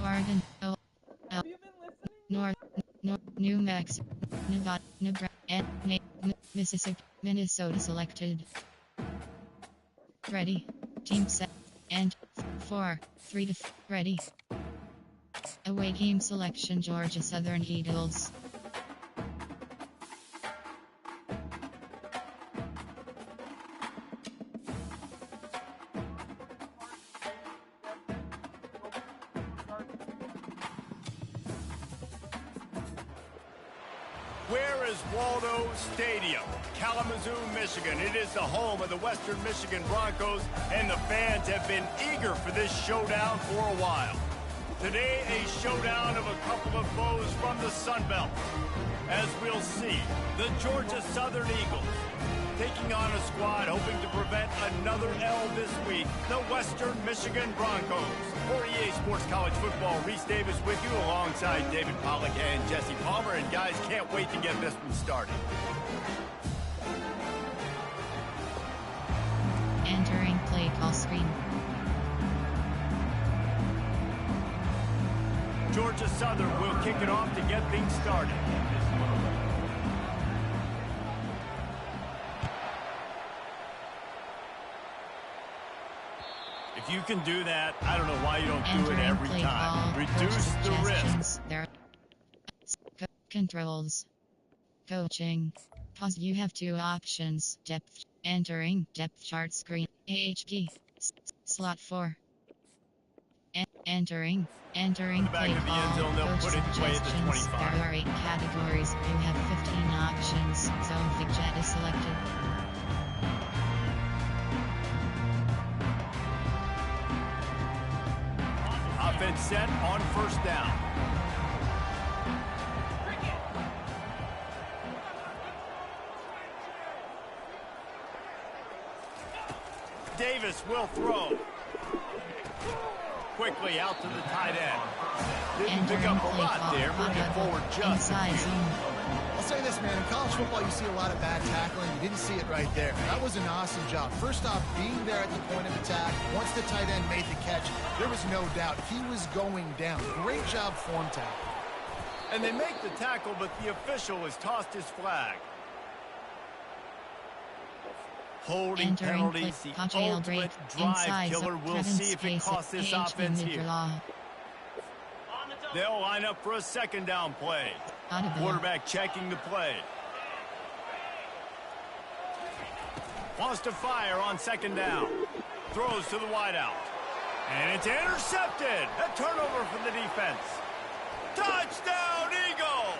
Arkansas, North, New Mexico, Nevada, Nebraska, and Mississippi, Minnesota selected. Ready. Team set. And 4, 3 to ready. Away game selection Georgia Southern Eagles. Where is Waldo Stadium? Kalamazoo, Michigan. It is the home of the Western Michigan Broncos, and the fans have been eager for this showdown for a while. Today, a showdown of a couple of foes from the Sun Belt. As we'll see, the Georgia Southern Eagles taking on a squad hoping to prevent another L this week, the Western Michigan Broncos. For EA Sports College Football, Reese Davis with you alongside David Pollack and Jesse Palmer. And guys, can't wait to get this one started. Entering play call screen. Georgia Southern will kick it off to get things started. If you can do that, I don't know why you don't do it every time. Reduce the risk. Controls. Coaching. Pause. You have 2 options. Depth. Entering depth chart screen. AHP. Slot 4. Entering back play of the end zone, they'll coach put it away at the suggestions. 25. There are 8 categories. You have 15 options. Zone fixture is selected. Offense set on first down. Davis will throw. Quickly out to the tight end. Didn't pick up a lot there, moving forward just a few. I'll say this, man. In college football, you see a lot of bad tackling. You didn't see it right there. That was an awesome job. First off, being there at the point of attack. Once the tight end made the catch, there was no doubt he was going down. Great job form tackle. And they make the tackle, but the official has tossed his flag. Holding penalties, the ultimate drive killer. We'll see if it costs this offense here. They'll line up for a second down play. Quarterback checking the play. Wants to fire on second down. Throws to the wideout. And it's intercepted. A turnover for the defense. Touchdown, Eagles!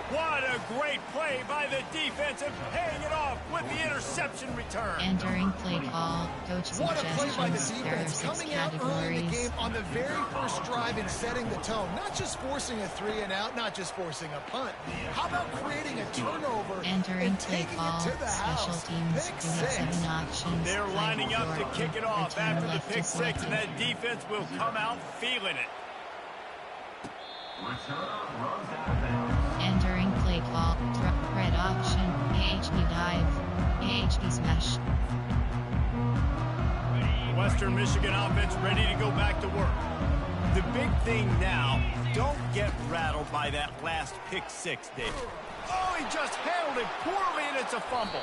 What a great play by the defense and paying it off with the interception return. Entering play call, coach What a play by the suggestions. defense, coming out early in the game on the very first drive and setting the tone. Not just forcing a 3 and out, not just forcing a punt. How about creating a turnover Entering and play taking call, it to the special house? teams. Pick You have 7 six. options. They're lining up to kick it off Return after the left pick is 6, and selected. that defense will come out feeling it. Entering play call, red option, AHP dive, AHP smash. Western Michigan offense ready to go back to work. The big thing now, don't get rattled by that last pick 6, Dave. Oh, he just handled it poorly, and it's a fumble.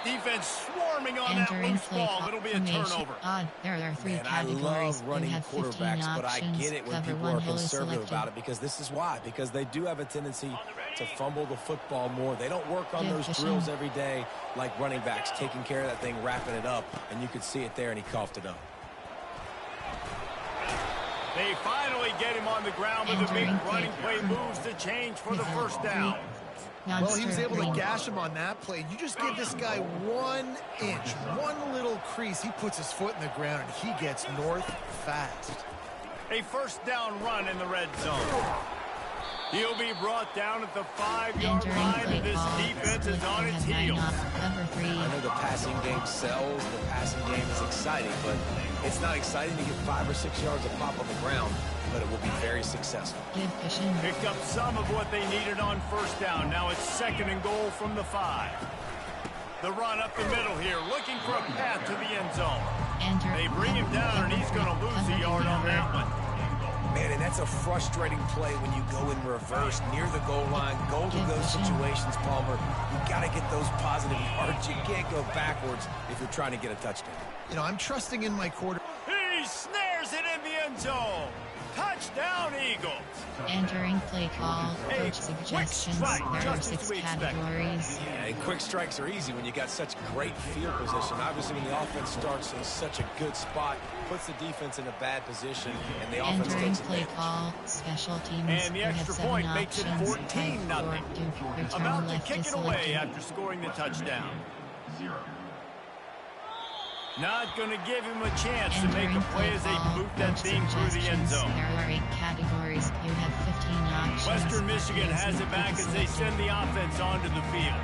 Defense swarming on that Entering loose play ball. It'll be a turnover. There are 3 Man, I categories. love running You have 15 quarterbacks, but I options. get it when Cover people one are hill is conservative selected. about it, because this is why. Because they do have a tendency to fumble the football more. They don't work on Yeah, those fishing. drills every day like running backs, taking care of that thing, wrapping it up, and you could see it there, and he coughed it up. They finally get him on the ground with a big running play moves to change for the first down. Well, he was able to gash him on that play. You just give this guy 1 inch, one little crease. He puts his foot in the ground, and he gets north fast. A first down run in the red zone. He'll be brought down at the 5-yard Entering line, play and this call, defense is on you its have 9 heels. Cover 3. I know the passing game sells, the passing game is exciting, but it's not exciting to get 5 or 6 yards of pop on the ground, but it will be very successful. Give fishing. Picked up some of what they needed on first down. Now it's 2nd and goal from the 5. The run up the middle here, looking for a path to the end zone. They bring him down, and he's going to lose a yard on that one. Man, and that's a frustrating play when you go in reverse near the goal line. Goal-to-go situations, Palmer. You got to get those positive yards. You can't go backwards if you're trying to get a touchdown. You know, I'm trusting in my quarter. He snares it in the end zone. Touchdown, Eagles. Entering play call, coach suggestions. strike, There are just as 6 we expected. categories. Yeah, and quick strikes are easy when you got such great field position. Obviously, when the offense starts in such a good spot, puts the defense in a bad position, and the offense Entering takes play advantage. call, special teams. And the You have extra 7 point makes it options. 14-0. Type 4, return About to left kick is it away selected. after scoring the touchdown. Not going to give him a chance to make a play as they boot that thing through the end zone. There are 8 categories. You have 15 options. Western Michigan has it back as they Selected. send the offense onto the field.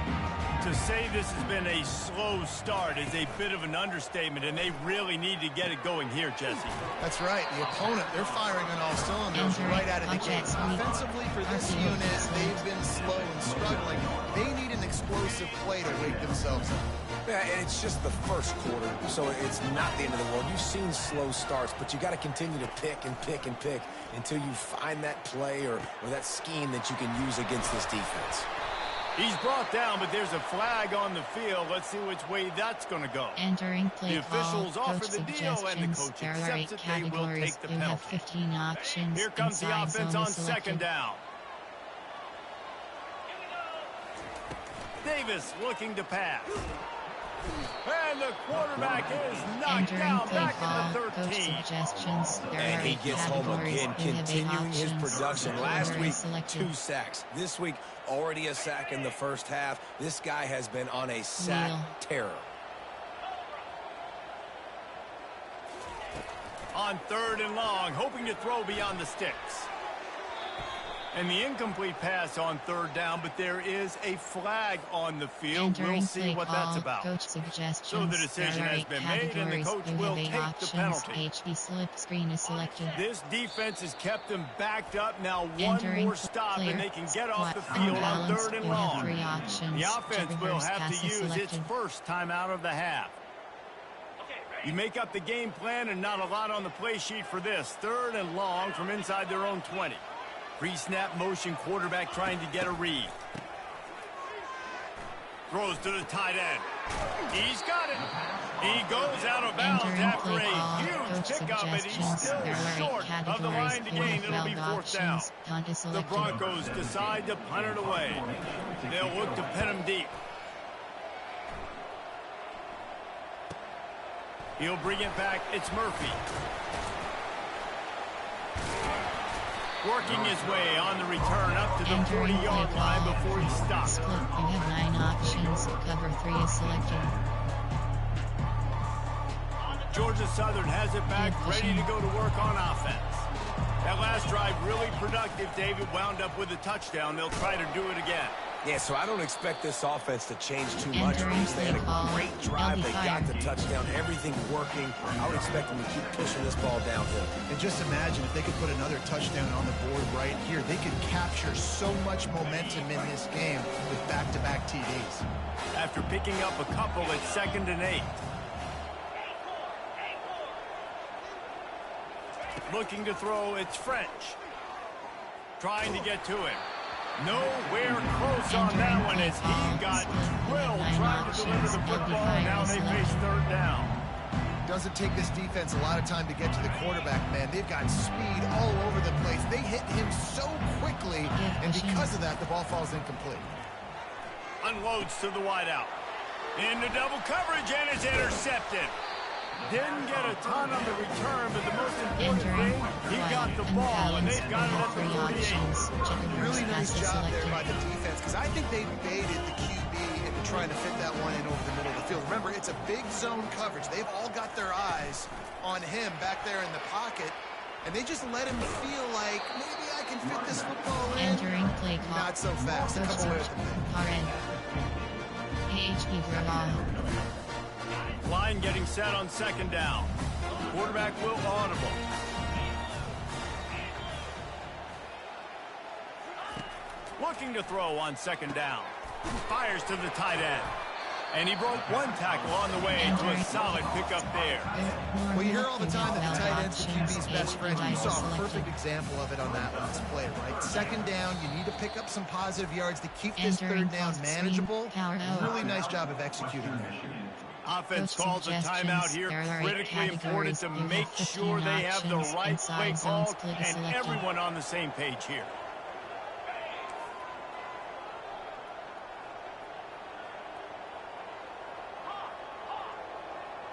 To say this has been a slow start is a bit of an understatement, and they really need to get it going here, Jesse. That's right. The opponent, they're firing on all cylinders right out of the gate. Offensively, for this unit, they've been slow and struggling. They need an explosive play to wake themselves up. Yeah, and it's just the first quarter, so it's not the end of the world. You've seen slow starts, but you got to continue to pick and pick and pick until you find that play or that scheme that you can use against this defense. He's brought down, but there's a flag on the field. Let's see which way that's going to go. Entering play The officials call, offer coach the deal, and the suggestions. coach There are 8 accepts it. They will categories. take the You have penalty. 15 options. Here comes the Inside offense zone on is selected. second down. Davis looking to pass. And the quarterback is knocked Entering down play back call, in the coach 13. suggestions. There And are he 8 gets home categories. again, You have 8 continuing his options. production. The Last order week, is selected. 2 sacks. This week, already a sack in the first half. This guy has been on a sack Wheel. terror. On 3rd and long, hoping to throw beyond the sticks. And the incomplete pass on 3rd down, but there is a flag on the field. Entering We'll see play what call, that's about. coach suggestions. So the decision There are has 8 been made, and the categories. coach You will have 8 take options. the penalty. HD slip screen is selected. This defense has kept them backed up. Now one Entering more stop, clear. and they can get off the Squat field on unbalanced. 3rd and You have long. 3 options. The offense will Reverse have pass to is use its selected. first time out of the half. You make up the game plan, and not a lot on the play sheet for this. 3rd and long from inside their own 20. Pre-snap motion, quarterback trying to get a read. Throws to the tight end. He's got it. He goes out of bounds Entering after play call, a huge coach pickup, and he's suggestions. still There are 8 short of the categories. line to You gain. have It'll be 12 4th down. options. Punt is The selected. Broncos decide to punt it away. They'll look to pin him deep. He'll bring it back. It's Murphy. Working his way on the return up to the Entering 40-yard play line call, before he coach stops. split. You have 9 options. Cover 3 is selected. Georgia Southern has it back, ready to go to work on offense. That last drive really productive. David wound up with a touchdown. They'll try to do it again. Yeah, so I don't expect this offense to change too much. Entering They had play call. a great drive. They got Fired. the touchdown. Everything working. I would expect them to keep pushing this ball downhill. And just imagine if they could put another touchdown on the board right here. They could capture so much momentum in this game with back-to-back TDs. After picking up a couple at 2nd and 8. Looking to throw, it's French. Trying to get to him. Nowhere close on that one as he got drilled trying to deliver the football, and now they face 3rd down. Doesn't take this defense a lot of time to get to the quarterback, man. They've got speed all over the place. They hit him so quickly, and because of that, the ball falls incomplete. Unloads to the wideout. Into double coverage, and it's intercepted. Didn't get a ton on the return, but the most important thing, he got the ball, and they've got it at the 48. Really nice job there by the defense, because I think they baited the QB into trying to fit that one in over the middle of the field. Remember, it's a big zone coverage. They've all got their eyes on him back there in the pocket, and they just let him feel like, maybe I can fit this football in. Entering play call. Not so fast. Come away with the pick. AHP Bravo. Line getting set on 2nd down. Quarterback will audible. Looking to throw on 2nd down. Fires to the tight end. And he broke one tackle on the way to a solid pickup there. Well, you hear all the time that the tight end's the QB's best friend. You saw a perfect example of it on that last play, right? Second down, you need to pick up some positive yards to keep this third down manageable. Really nice job of executing there. Offense calls a timeout here. Critically important to make sure they have the right play called and everyone on the same page here.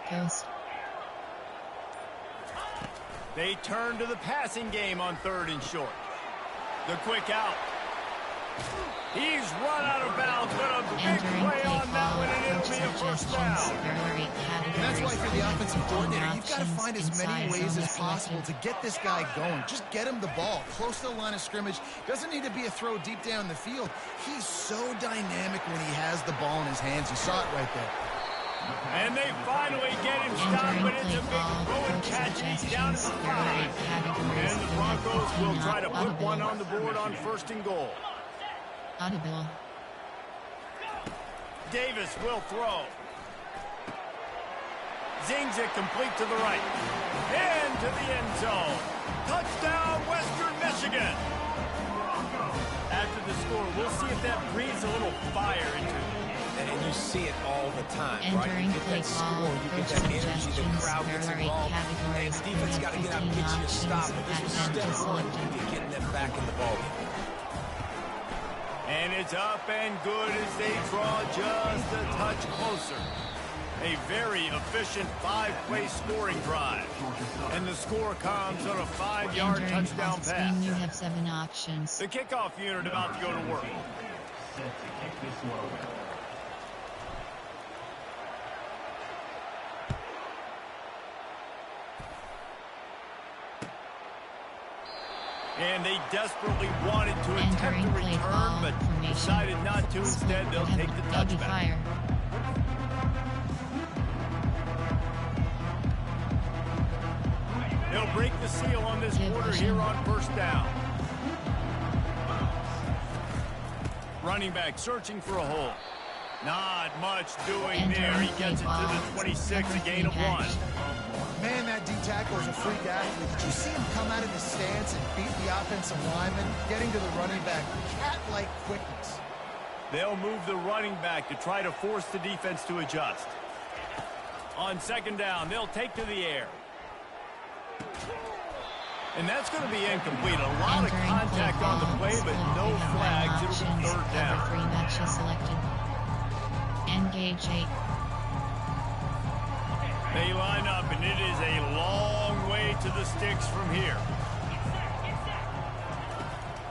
Ghost. They turn to the passing game on 3rd and short. The quick out. He's run out of bounds, but a big play on that one, and it'll be a first down. And that's why for the offensive coordinator, you've got to find as many ways as possible to get this guy going. Just get him the ball close to the line of scrimmage. Doesn't need to be a throw deep down the field. He's so dynamic when he has the ball in his hands. You saw it right there. And they finally get him stopped, but it's a big throw and catch, and he's down to the 5. And the Broncos will try to put one on the board on 1st and goal. Audible. Davis will throw. Zings it complete to the right. Into the end zone. Touchdown, Western Michigan. After the score, we'll see if that breathes a little fire into it. And you see it all the time, right? Entering You get that score, you get that energy, the crowd gets involved, and the defense got to get out and get you a stop. But this was step 1 to getting them back in the ballgame. And it's up and good as they draw just a touch closer. A very efficient 5-play scoring drive. And the score comes on a 5-yard touchdown pass. You have 7 options. The kickoff unit about to go to work. And they desperately wanted to attempt a return, but decided not to. Instead, they'll take the touchback. They'll break the seal on this quarter here on 1st down. Running back searching for a hole. Not much doing there. He gets it to the 26, a gain of 1. Man, that D-tackle is a freak athlete. Did you see him come out of the stance and beat the offensive lineman, getting to the running back? Cat-like quickness. They'll move the running back to try to force the defense to adjust. On 2nd down, they'll take to the air. And that's going to be incomplete. A lot of contact on the play, but no flags. It'll be 3rd down. 3 matches selected. Engage 8. They line up, and it is a long way to the sticks from here.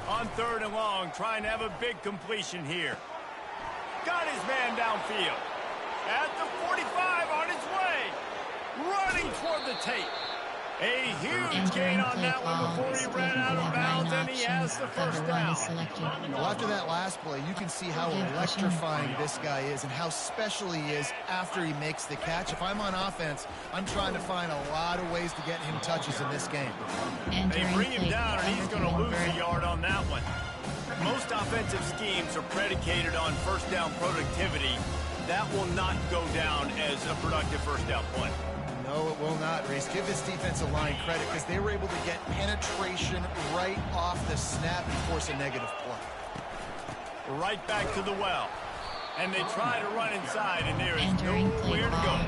On 3rd and long, trying to have a big completion here. Got his man downfield. At the 45, on his way. Running toward the tape. A huge gain on that one before he ran out of bounds, and he has the first down. Well, after that last play, you can see how electrifying this guy is and how special he is after he makes the catch. If I'm on offense, I'm trying to find a lot of ways to get him touches in this game. They bring him down, and he's going to lose a yard on that one. Most offensive schemes are predicated on 1st down productivity. That will not go down as a productive 1st down play. No, it will not, Reese. Give this defensive line credit because they were able to get penetration right off the snap and force a negative play. Right back to the well. And they try to run inside, and there is nowhere to go.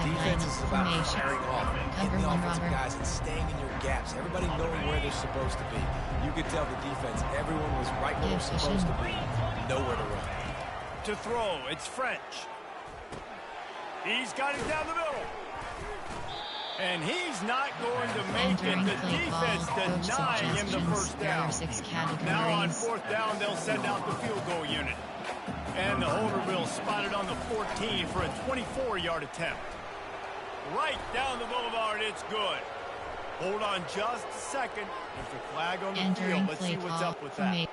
Defense is about carrying off, hitting the offensive guys and staying in your gaps. Everybody knowing where they're supposed to be. You could tell the defense, everyone was right where they're supposed to be. Nowhere to run. To throw, it's French. He's got it down the middle. And he's not going to make it. The defense denying him the first down. Now on 4th down, they'll send out the field goal unit. And the holder will spot it on the 14 for a 24-yard attempt. Right down the boulevard, it's good. Hold on just a second. There's a flag on the field. Let's see what's up with that.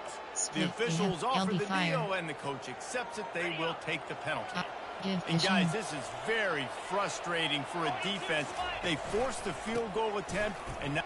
The officials offer the deal, and the coach accepts it. They will take the penalty. And guys, this is very frustrating for a defense. They forced the field goal attempt, and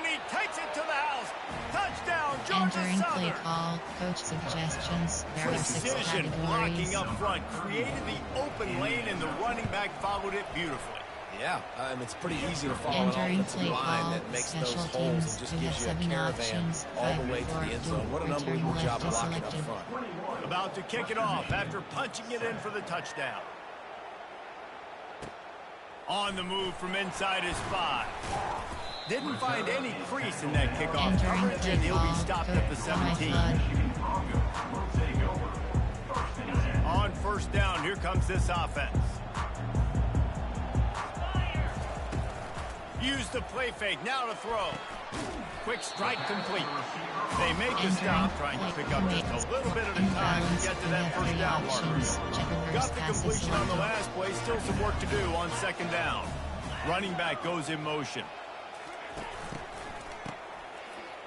he takes it to the house. Touchdown, Georgia Entering play Southern. call, coach suggestions. There are 6 Precision blocking categories. up front created the open lane, and the running back followed it beautifully. Yeah, it's pretty easy to follow an Entering offensive play line call, that makes those special holes teams and just who gives have you a 7 caravan options. all the way to 5-4, the end zone. What an return unbelievable job left is blocking up selected. front. About to kick it off after punching it in for the touchdown. On the move from inside his 5. Didn't find any crease in that kickoff Entering coverage, play and he'll be call, stopped coach at the 17. Flood. On first down, here comes this offense. Use the play fake, now to throw. Quick strike complete. They make the stop, trying to pick up just a little bit at a time to get to that first down marker. Got the completion on the last play, still some work to do on second down. Running back goes in motion.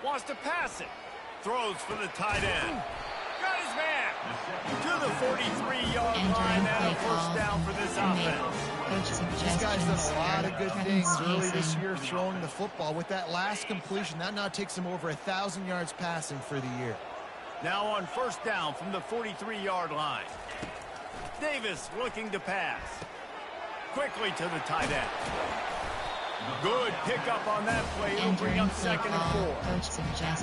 Wants to pass it. Throws for the tight end. Got his man. To the 43-yard line and a first down for this offense. This guy's done a lot of good things early this year throwing the football. With that last completion, that now takes him over 1,000 yards passing for the year. Now on first down from the 43-yard line. Davis looking to pass. Quickly to the tight end. Good pickup on that play. It'll bring up second and 4.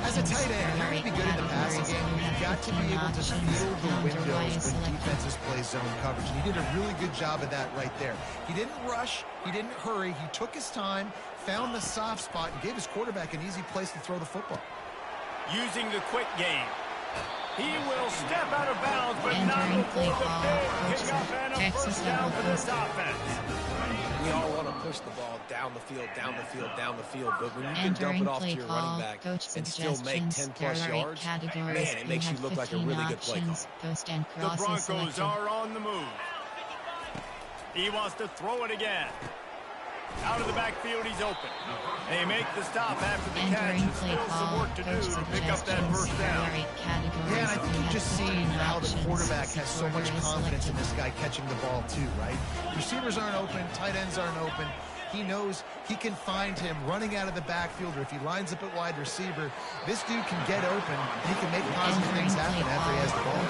As a tight end, you're going to be good in the passing game. You've got to be able to feel the windows when defenses play zone coverage. And he did a really good job of that right there. He didn't rush. He didn't hurry. He took his time, found the soft spot, and gave his quarterback an easy place to throw the football. Using the quick game. He will step out of bounds, but not before the big kickoff and a first down for this offense. We all want to push the ball down the field, down the field, down the field, but when you can dump it off to your running back and still make 10-plus yards, man, it makes you look like a really good play call. The Broncos are on the move. He wants to throw it again. Out of the backfield, he's open. They make the stop after the catch. And still some work to do to pick up that first down. Yeah, and I think you've just seen how the quarterback has so much confidence in this guy catching the ball too, right? Receivers aren't open, tight ends aren't open. He knows he can find him running out of the backfield, or if he lines up at wide receiver, this dude can get open, and he can make positive things happen after he has the ball.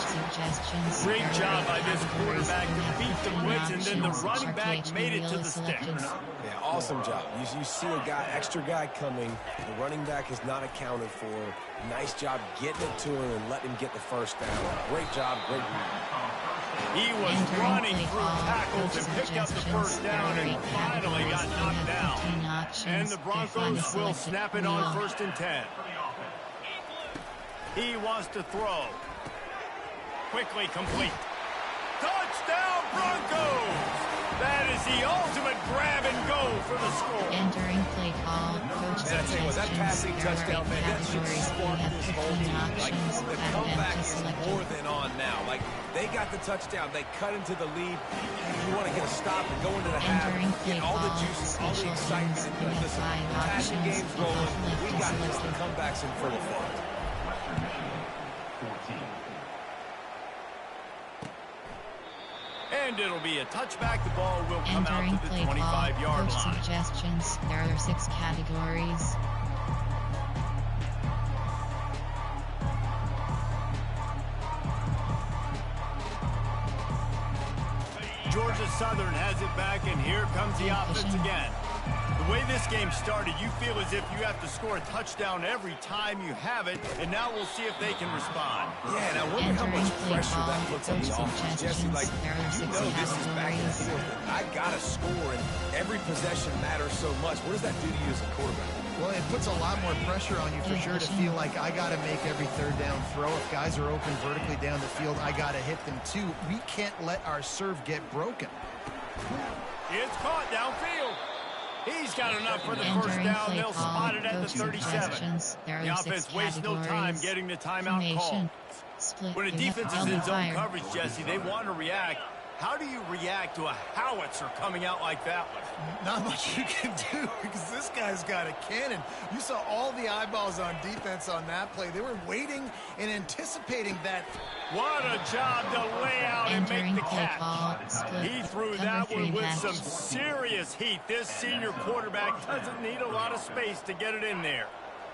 Great job by this quarterback to beat the blitz, and then the running back made it to the sticks. Yeah, awesome job. You see a guy, extra guy coming. The running back is not accounted for. Nice job getting it to him and letting him get the first down. Great job, great move. He was running through tackles and picked up the first down and finally got knocked down. And the Broncos will snap it on first and 10. He wants to throw. Quickly complete. Touchdown Broncos! That is the ultimate grab and go for the score. Entering play call, coach suggestions. That passing touchdown, man, that should spark this whole team. Like, the comeback is more than on now. Like, they got the touchdown. They cut into the lead. You want to get a stop and go into the half. Get all the juices, all the excitement. And listen, passing game's rolling. We got this. The comeback's in full effect. And it'll be a touchback. The ball will come out to the 25-yard line. Suggestions. There are 6 categories. Georgia Southern has it back, and here comes the offense again. The way this game started, you feel as if you have to score a touchdown every time you have it, and now we'll see if they can respond. Yeah, and I wonder how much pressure that puts on the offense. Jesse, like, you know this is back in the field. I got to score, and every possession matters so much. What does that do to you as a quarterback? Well, it puts a lot more pressure on you for sure to feel like I got to make every third down throw. If guys are open vertically down the field, I got to hit them too. We can't let our serve get broken. It's caught downfield. He's got enough for the first down. They'll spot it at the 37. The offense wastes no time getting the timeout call. When a defense is in zone coverage, Jesse, they want to react. How do you react to a howitzer coming out like that one? Not much you can do because this guy's got a cannon. You saw all the eyeballs on defense on that play. They were waiting and anticipating that. What a job to lay out and make the catch. He threw that one with some serious heat. This senior quarterback doesn't need a lot of space to get it in there.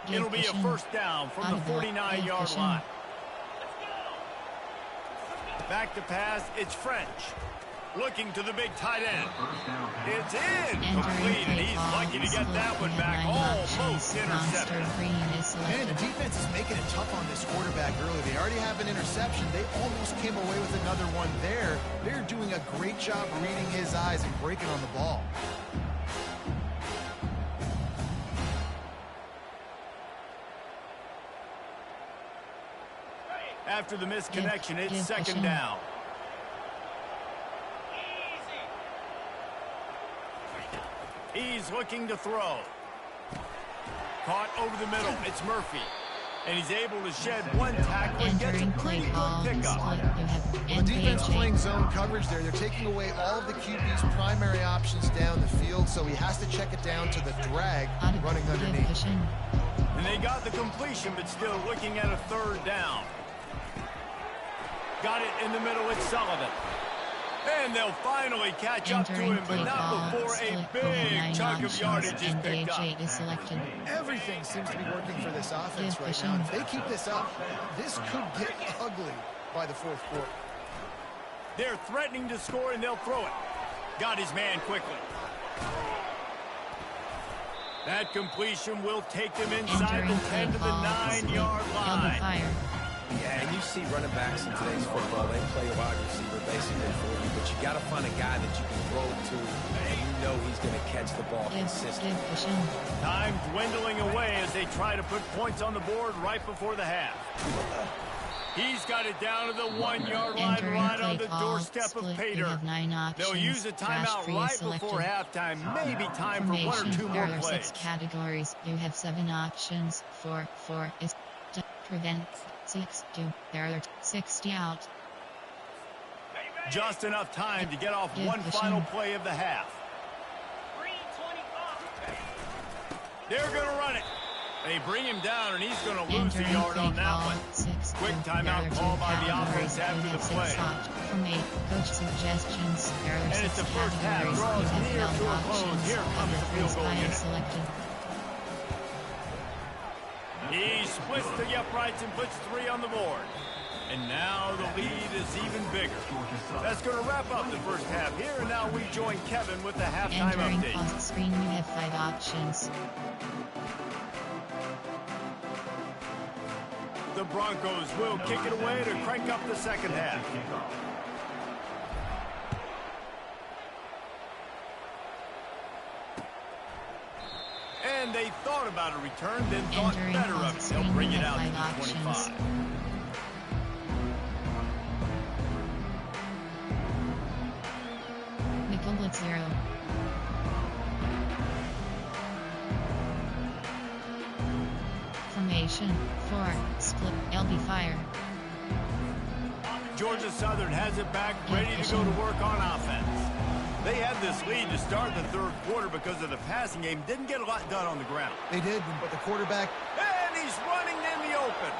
It'll be a first down from the 49-yard line. Back to pass, it's French. Looking to the big tight end. It's in. Complete, and he's lucky to get that one back. Almost intercepted. Man, the defense is making it tough on this quarterback early. They already have an interception. They almost came away with another one there. They're doing a great job reading his eyes and breaking on the ball. After the misconnection, it's second down. He's looking to throw. Caught over the middle. It's Murphy. And he's able to shed one tackle and gets a pretty good pickup. Well, the defense playing zone coverage there. They're taking away all of the QB's primary options down the field, so he has to check it down to the drag running underneath. And they got the completion, but still looking at a third down. Got it in the middle with Sullivan. And they'll finally catch up to him, but not before a big chunk of yardage is picked up. Everything seems to be working for this offense right now. And if they keep this up, this could get ugly by the fourth quarter. They're threatening to score, and they'll throw it. Got his man quickly. That completion will take them inside the 10 to the 9-yard line. Yeah, and you see running backs in today's football, they play a wide receiver basically for you, but you got to find a guy that you can throw to, and you know he's going to catch the ball consistently. Time dwindling away as they try to put points on the board right before the half. He's got it down to the 1-yard line, right on the doorstep of Pater. They'll use a timeout right before halftime, maybe time for one or two more plays. 6 categories. You have 7 options. 4 is to prevent. 6 to there are 60 out. Just enough time to get off one final play of the half. They're going to run it. They bring him down, and he's going to lose a yard on that one. Quick timeout call by the offense after the play. From a coach suggestions, and it's the first half. Draws near to a close. Here comes the field goal unit. He splits the uprights and puts 3 on the board. And now the lead is even bigger. That's going to wrap up the first half here. And now we join Kevin with the halftime update. On the screen, you have 5 options. The Broncos will kick it away to crank up the second half. And they thought about a return, then thought better of it. They'll bring it out to the 25. Nickel blitz 0. Formation 4 split LB fire. Georgia Southern has it back, ready to go to work on offense. They had this lead to start the third quarter because of the passing game. Didn't get a lot done on the ground. They did, but the quarterback... And he's running in the open.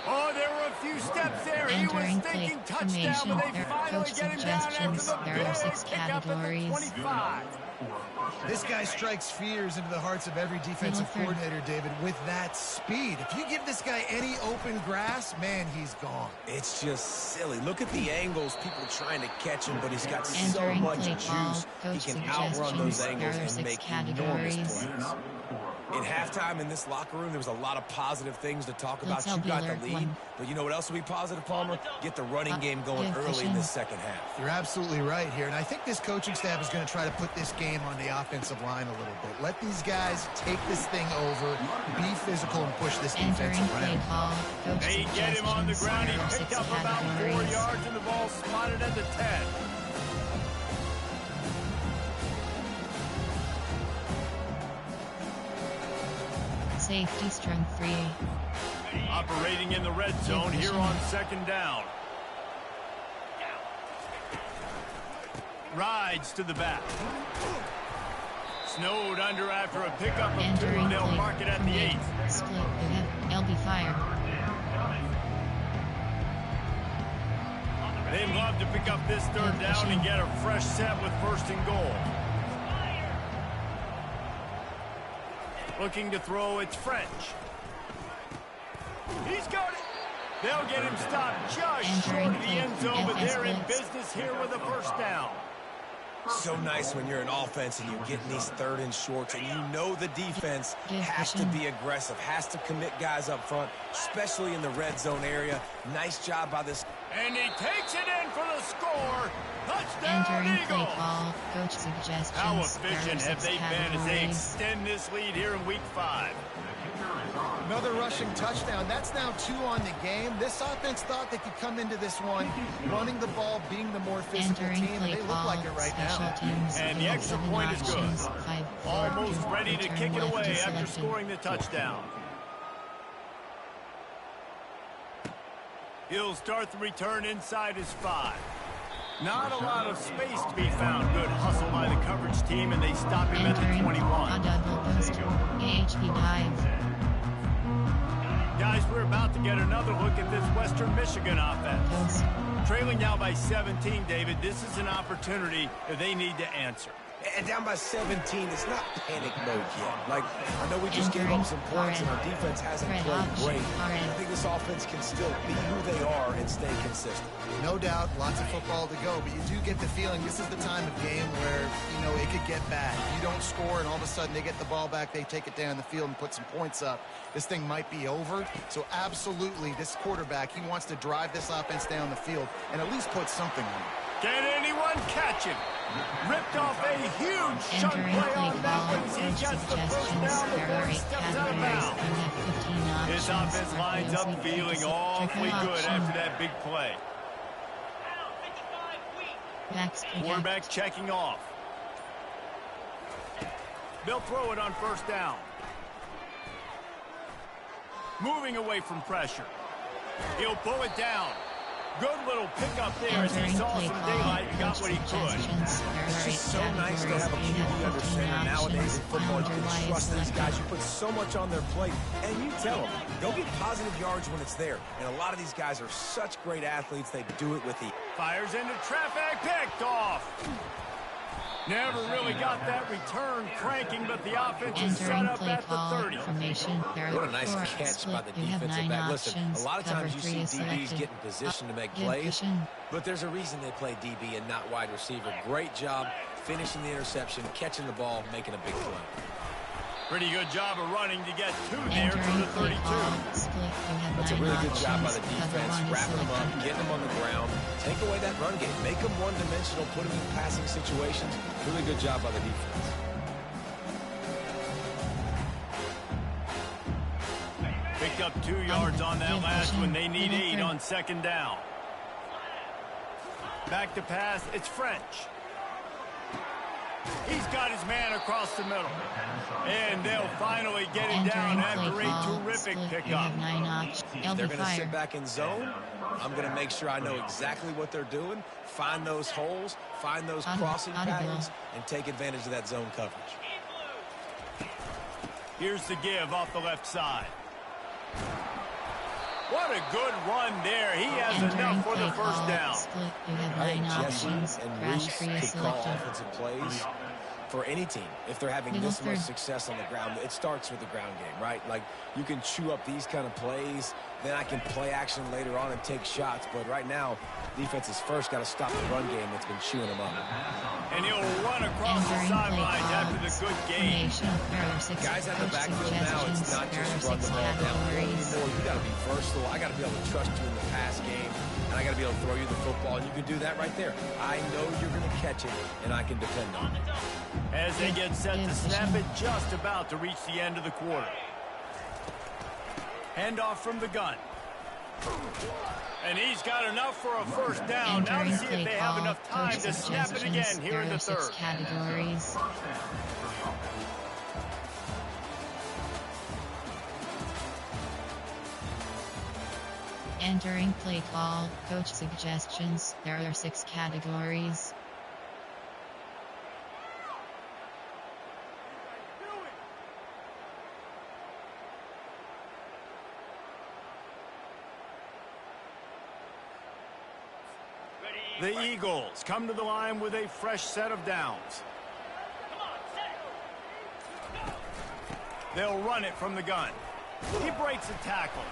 Oh, there were a few steps there. He was thinking touchdown, but they finally get him down after the big pickup at the 25. This guy strikes fears into the hearts of every defensive coordinator, David, with that speed. If you give this guy any open grass, man, he's gone. It's just silly. Look at the angles, people trying to catch him, but he's got so much juice. He can outrun those angles and make enormous plays. In halftime in this locker room, there was a lot of positive things to talk about. You got the lead, but you know what else will be positive, Palmer? Get the running game going early in this second half. You're absolutely right here, and I think this coaching staff is going to try to put this game on the offensive line a little bit. Let these guys take this thing over, be physical, and push this defense around. They get him on the ground. He picked up about 4 yards, and the ball spotted at the 10. Safety strong 3. Operating in the red zone here on second down. Rides to the back. Snowed under after a pickup of 2. They'll mark it at the 8. Split LB fire. They'd love to pick up this third down and get a fresh set with 1st and goal. Looking to throw, it's French. He's got it. They'll get him stopped just short of the end zone, but they're in business here with a first down. So nice when you're an offense and you get in these third and shorts and you know the defense has to be aggressive, has to commit guys up front, especially in the red zone area. Nice job by this. And he takes it in for the score. Touchdown, Entering play Eagles. call. Coach suggestions. How efficient have they been as they categories. extend this lead here in week 5? Another rushing touchdown. That's now 2 on the game. This offense thought they could come into this one running the ball, being the more physical Entering team, and play they look call. like it right Special now. teams. And the extra 7 point is good. options. 5, 4, Almost 2, ready to return kick it left away after selected. scoring the touchdown. He'll start the return inside his 5. Not a lot of space to be found. Good hustle by the coverage team, and they stop him at the Entering 21. a double post. AHP dive. Guys, we're about to get another look at this Western Michigan offense. Post. Trailing now by 17, David. This is an opportunity that they need to answer. And down by 17, it's not panic mode yet. Like, I know we just gave up some points and our defense hasn't played great. I think this offense can still be who they are and stay consistent. No doubt, lots of football to go, but you do get the feeling this is the time of game where, it could get bad. You don't score, and all of a sudden they get the ball back, they take it down the field and put some points up. This thing might be over. So absolutely, this quarterback, he wants to drive this offense down the field and at least put something on it. Can anyone catch him? Ripped off a huge chunk Entering play play on that call. one as he Coach gets the first suggestions. down There before are he 8 steps out of categories. bounds. You have 15 options. His offense lines up feeling awfully good after that big play. Backs protect. Quarterback checking off. They'll throw it on first down. Moving away from pressure. He'll pull it down. Good little pickup there as he Entering saw play some call. daylight and got Coach what he could. suggestions. There It's are 8 just so nice to have a categories. You QB have under 15 center nowadays in options. football. You can Calendar-wise trust these selected. guys. You put so much on their plate, and you tell them, go get positive yards when it's there. And a lot of these guys are such great athletes, they do it with the... Fires into traffic, picked off. Never really got that return cranking, but the offense is set Entering up play at the call. 30. Formation. There What are a nice 4 catch split. by the You have defensive 9 back. Listen, a options. lot of Cover times you 3 see is DBs selected. get in position to make Give plays, vision. but there's a reason they play DB and not wide receiver. Great job finishing the interception, catching the ball, making a big play. Pretty good job of running to get 2 there to Entering the play 32. call. Split. You have That's a 9 really good job by options. the Cover defense, 1 is wrapping them up, selected. getting them on the ground, take away that run game, make them one-dimensional, put them in passing situations. Really good job by the defense. Picked up 2 yards on that last one. They need 8 on second down. Back to pass. It's French. He's got his man across the middle. And they'll finally get him down Entering after play a call. terrific Split. You pickup. have 9 options. If they're LB going to fire. sit back in zone, I'm going to make sure I know exactly what they're doing, find those holes, find those crossing patterns, and take advantage of that zone coverage. Here's the give off the left side. What a good run there. He has Entering enough for the play first call. down. Split. You have I 9 think Jesse options. and Crash Reese free is could call selected. offensive plays for any team if they're having Middle this much third. success on the ground. It starts with the ground game, right? Like, you can chew up these kind of plays, then I can play action later on and take shots. But right now, defense has first got to stop the run game that's been chewing them up. And he'll run across the Entering play sidelines call. after the good game. Formation. There are 6 Guys at the coach backfield now, it's suggestions. not There just are run the 6 ball down. categories. You got to be versatile. I got to be able to trust you in the pass game, and I got to be able to throw you the football, and you can do that right there. I know you're going to catch it, and I can depend on it. As they get set to snap it, just about to reach the end of the quarter. Handoff from the gun. And he's got enough for a first down. Now to Entering see if play they have call. enough time Coach to snap it again suggestions. here in There the are 6 third. categories. Entering play call. Coach suggestions. There are 6 categories. The Eagles come to the line with a fresh set of downs. They'll run it from the gun. He breaks a tackle.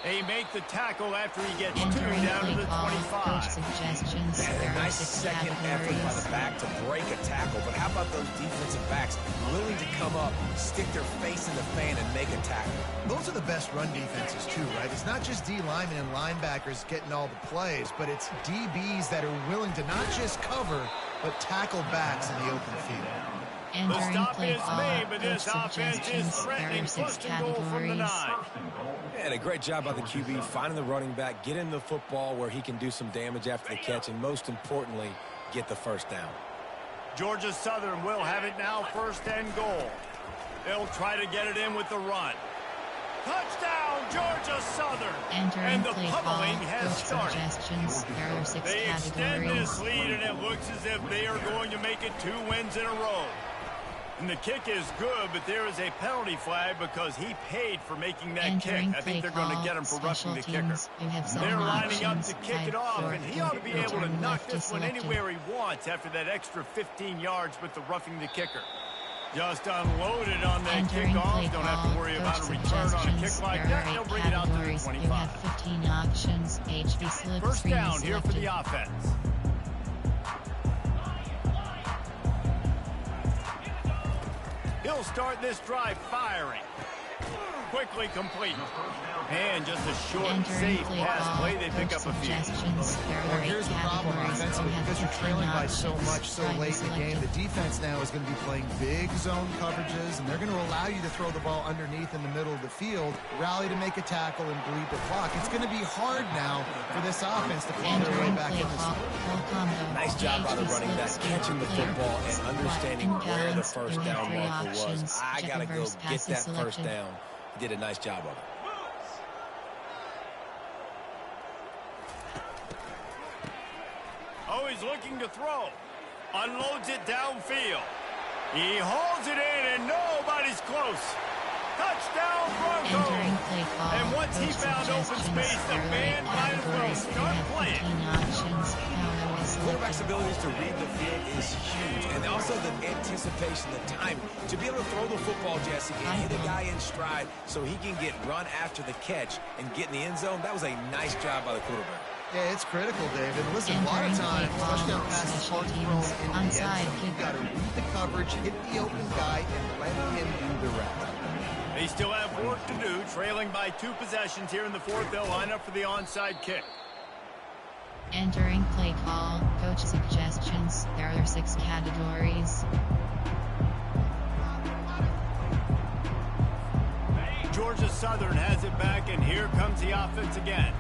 They make the tackle after he gets 2 down to the 25. Suggestions. A nice second effort by the back to break a tackle. But how about those defensive backs willing to come up, stick their face in the fan, and make a tackle? Those are the best run defenses, too, right? It's not just D linemen and linebackers getting all the plays, but it's DBs that are willing to not just cover, but tackle backs in the open field. The stop is made, but this offense is threatening first and goal from the 9. And a great job by the QB finding the running back, getting the football where he can do some damage after the catch, and most importantly, get the first down. Georgia Southern will have it now, first and goal. They'll try to get it in with the run. Touchdown, Georgia Southern! And the pummeling has started. They extend this lead, and it looks as if they are going to make it 2 wins in a row. And the kick is good, but there is a penalty flag because he paid for making that kick. I think they're going to get him for roughing the kicker. They're lining up to kick it off, and he ought to be able to knock this one anywhere he wants after that extra 15 yards with the roughing the kicker. Just unloaded on that kickoff. Don't have to worry about a return on a kick like that. They'll bring it out to the 25. You have 15 options. HB slip First down here for the offense. He'll start this drive firing. Quickly complete. And just a short, safe pass play. They pick up a few. Well, here's the problem offensively. Because you're trailing by so much so late in the game, the defense now is going to be playing big zone coverages, and they're going to allow you to throw the ball underneath in the middle of the field, rally to make a tackle, and bleed the clock. It's going to be hard now for this offense to claw their way back in this game. Nice job by the running back, catching the football and understanding where the first down marker was. I got to go get that first down. He did a nice job of it. Oh, he's looking to throw. Unloads it downfield. He hauls it in, and nobody's close. Touchdown, Broncos. And once he found open space, the man might as well start playing. Quarterback's abilities to read the field is huge, and also the anticipation, the timing. To be able to throw the football, Jesse, and hit a guy in stride so he can get run after the catch and get in the end zone, that was a nice job by the quarterback. Yeah, it's critical, David. Listen, a lot of times, touchdown passes hard to throw in the end zone. You've got to read the coverage, hit the open guy, and let him do the rest. They still have work to do, trailing by 2 possessions here in the 4th. They'll line up for the onside kick. Entering play call, coach suggestions. There are 6 categories. Georgia Southern has it back, and here comes the offense again.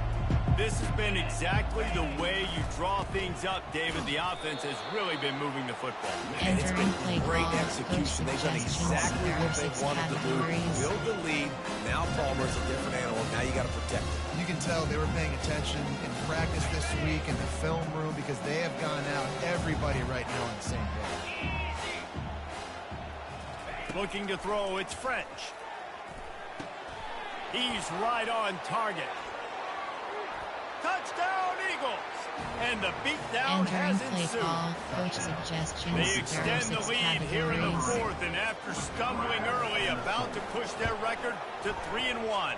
This has been exactly the way you draw things up, David. The offense has really been moving the football. And it's been great execution. They've done exactly what they wanted to do. Build the lead. Now Palmer's a different animal. Now you got to protect it. You can tell they were paying attention in practice this week in the film room because they have gone out, everybody right now on the same page. Looking to throw, it's French. He's right on target. Touchdown, Eagles! And the beatdown has ensued. They extend the lead here in the 4th, and after stumbling early, about to push their record to 3-1.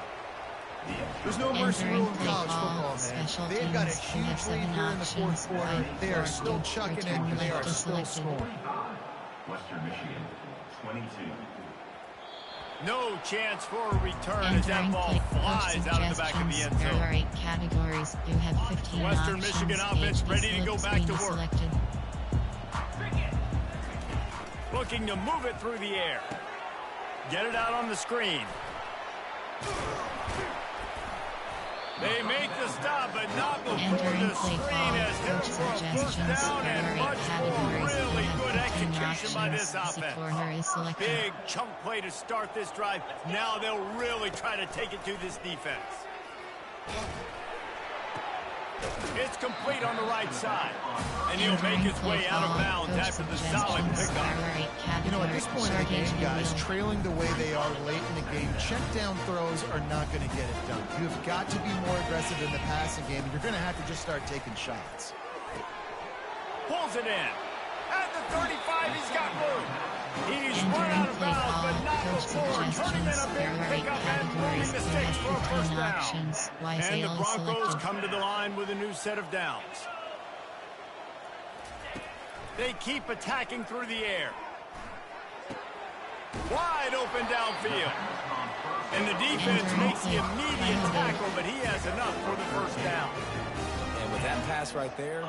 There's no mercy rule in college football, man. They've got a huge lead here in the 4th quarter. They are still chucking it, and they are still scoring. Western Michigan, 22. No chance for a return as that ball flies out of the back of the end zone. There are 8 categories. You have 15 Western options. Michigan offense ready to go back to work. Looking to move it through the air. Get it out on the screen. They make the stop, but not before the screen has hit for a first down and much more really good execution by this offense. Big chunk play to start this drive. Now they'll really try to take it to this defense. It's complete on the right side. And he'll make his way out of bounds after the solid pickup. You know, at this point in the game, guys, trailing the way they are late in the game, check down throws are not going to get it done. You've got to be more aggressive in the passing game, and you're going to have to just start taking shots. Pulls it in. At the 35, he's got room. He's run out of bounds, but not before turning in a big pickup and moving the sticks for a first down. And the Broncos come to the line with a new set of downs. They keep attacking through the air. Wide open downfield. And the defense makes the immediate tackle, but he has enough for the first down. And with that pass right there,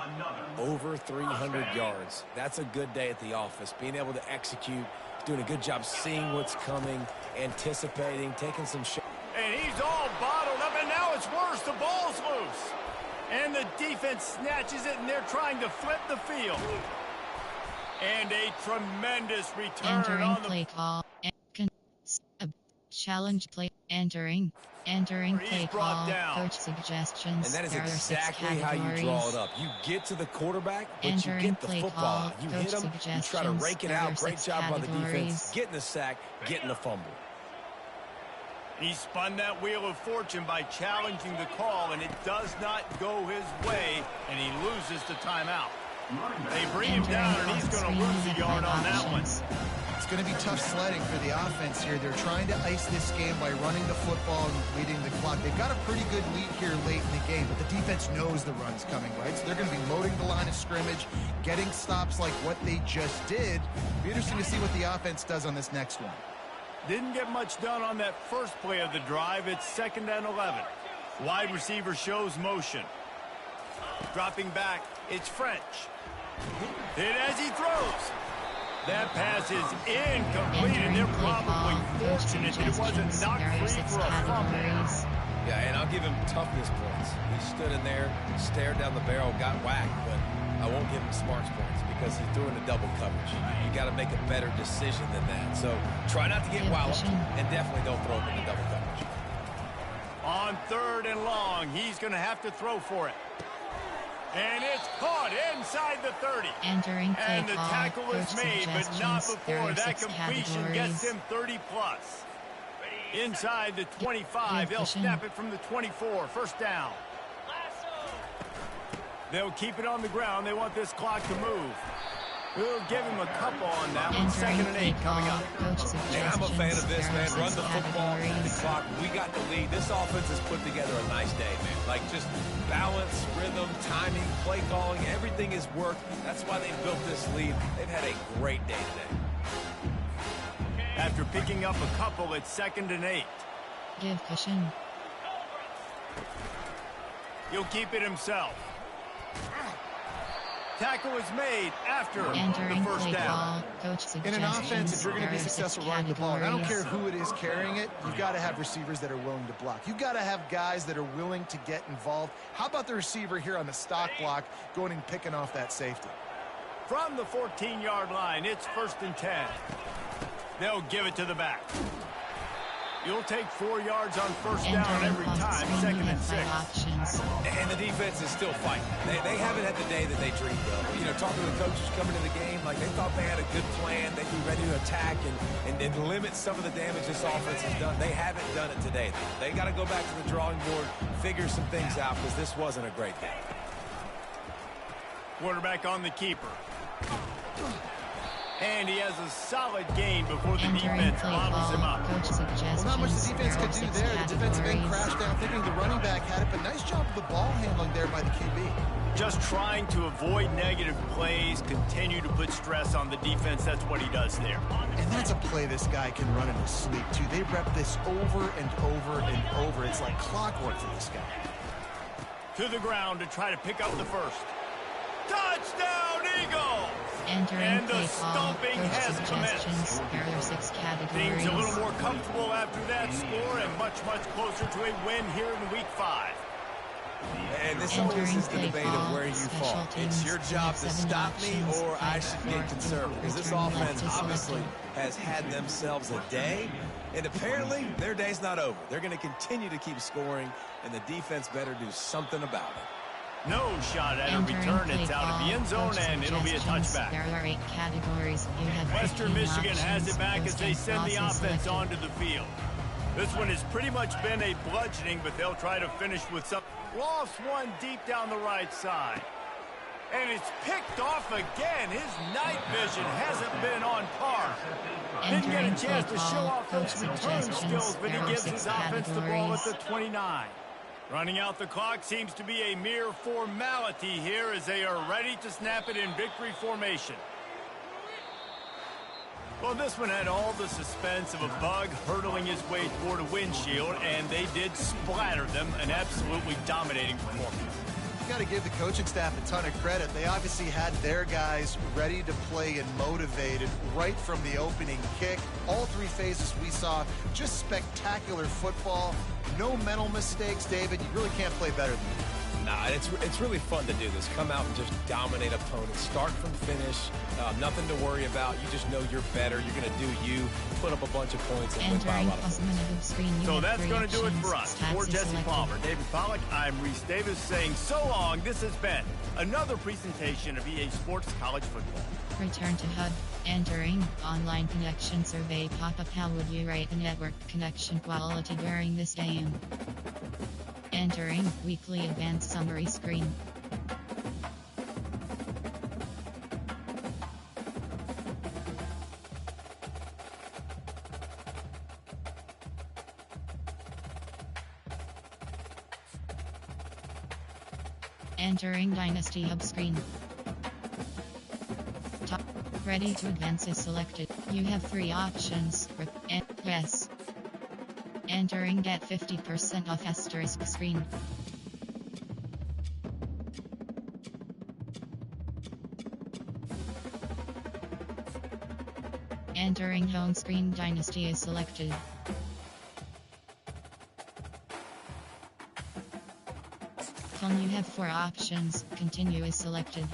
over 300 yards. That's a good day at the office. Being able to execute, doing a good job seeing what's coming, anticipating, taking some shots. And he's all bottled up, and now it's worse. The ball's loose. And the defense snatches it, and they're trying to flip the field. And a tremendous return Entering on the play call. Challenge play. Entering play call. Coach suggestions. And that is There are 6 exactly how you draw it up. You get to the quarterback, but you get the football. You hit him, you try to rake it out. Great job by the defense. Getting the sack, getting the fumble. He spun that wheel of fortune by challenging the call, and it does not go his way, and he loses the timeout. They bring him down, and he's going to lose a yard on that one. It's going to be tough sledding for the offense here. They're trying to ice this game by running the football and leading the clock. They've got a pretty good lead here late in the game, but the defense knows the run's coming, right? So they're going to be loading the line of scrimmage, getting stops like what they just did. It'll be interesting to see what the offense does on this next one. Didn't get much done on that first play of the drive. It's 2nd and 11. Wide receiver shows motion. Dropping back, it's French. Hit as he throws. That pass is incomplete, and they're probably fortunate that it wasn't knocked free for a fumble. Yeah, and I'll give him toughness points. He stood in there, stared down the barrel, got whacked, but I won't give him smarts points because he threw into double coverage. You got to make a better decision than that. So try not to get walloped, and definitely don't throw him into double coverage. On 3rd and long, he's going to have to throw for it. And it's caught inside the 30. Entering play and the call. tackle is Coach made, but not before. That 6 completion gets him 30-plus. Inside the 25, they'll snap it from the 24. First down. They'll keep it on the ground. They want this clock to move. We'll give him a couple on that one. 2nd and 8 coming up. And I'm a fan of this, man. Run the football, the clock. We got the lead. This offense has put together a nice day, man. Like just balance, rhythm, timing, play calling. Everything has worked. That's why they built this lead. They've had a great day today. After picking up a couple, it's 2nd and 8. Give cushion. He'll keep it himself. Tackle is made after Entering the first play down. call. Coach In an offense, if you're going to be There are 6 successful running the ball, and I don't care categories. who it is carrying it, you've got to have receivers that are willing to block. You've got to have guys that are willing to get involved. How about the receiver here on the stock block going and picking off that safety? From the 14-yard line, it's 1st and 10. They'll give it to the back. You'll take 4 yards on first down every time. 2nd and 6. And the defense is still fighting. They haven't had the day that they dreamed of. You know, talking to the coaches coming to the game, like they thought they had a good plan. They'd be ready to attack and limit some of the damage this offense has done. They haven't done it today. They got to go back to the drawing board, figure some things out because this wasn't a great day. Quarterback on the keeper. And he has a solid gain before the defense bottles him up. Well, not much the defense could do there. The defensive end crashed down thinking the running back had it, but nice job of the ball handling there by the QB. Just trying to avoid negative plays, continue to put stress on the defense. That's what he does there. And that's a play this guy can run in his sleep, too. They rep this over and over and over. It's like clockwork for this guy. To the ground to try to pick up the first. Touchdown, Eagles! And the stomping has commenced. There are 6 categories. Things a little more comfortable after that score and much, much closer to a win here in Week 5. And this always is the debate of where you fall. It's your job to stop me or I should get conservative. Because this offense obviously has had themselves a day. And apparently their day's not over. They're going to continue to keep scoring. And the defense better do something about it. No shot at a return. It's out of the end zone, and it'll be a touchback. There are 8 categories. You have Western 15 Michigan has it back as they send the offense selected. onto the field. This one has pretty much been a bludgeoning, but they'll try to finish with some. Lost one deep down the right side. And it's picked off again. His night vision hasn't been on par. Didn't get a chance to show off those return skills, but he gives his offense the ball at the 29. Running out the clock seems to be a mere formality here as they are ready to snap it in victory formation. Well, this one had all the suspense of a bug hurtling his way toward a windshield, and they did splatter them, an absolutely dominating performance. You got to give the coaching staff a ton of credit. They obviously had their guys ready to play and motivated right from the opening kick. All three phases we saw, just spectacular football. No mental mistakes, David. You really can't play better than that. Nah, it's really fun to do this. Come out and just dominate opponents. Start from finish. Nothing to worry about. You just know you're better. You're going to do you. Put up a bunch of points and win by a lot of points. So that's going to do it for us. For Jesse Palmer, David Pollack, I'm Reese Davis saying so long. This has been another presentation of EA Sports College Football. Return to HUD. Entering online connection survey pop-up. How would you rate the network connection quality during this game? Entering weekly advanced summary screen. Entering Dynasty Hub screen. Top. Ready to advance is selected. You have three options. Yes. Entering get 50% off asterisk screen. Entering home screen Dynasty is selected. You have four options. Continue is selected.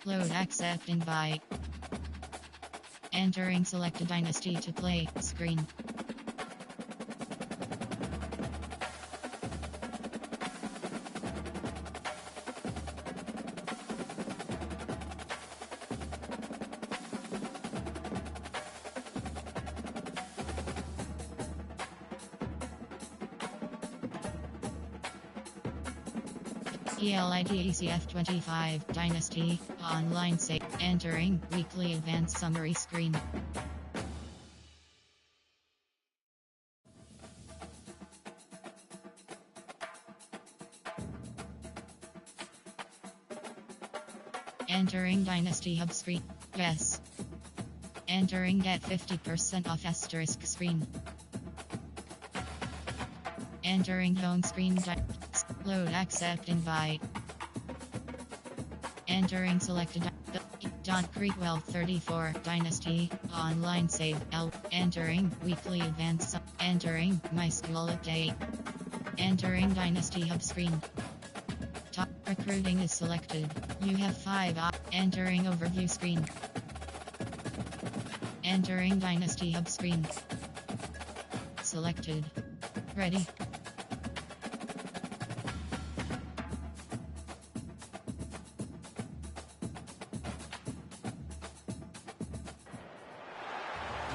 Load accept invite. Entering selected dynasty to play screen. ELIDECF 25 Dynasty Online Save. Entering weekly advanced summary screen. Entering Dynasty Hub screen. Yes. Entering get 50% off asterisk screen. Entering home screen. Load accept invite. Entering selected Don Creekwell 34 Dynasty Online Save L. Entering weekly advanced. Entering my school update. Entering Dynasty Hub screen. Top recruiting is selected. You have 5 entering overview screen. Entering Dynasty Hub screen. Selected. Ready.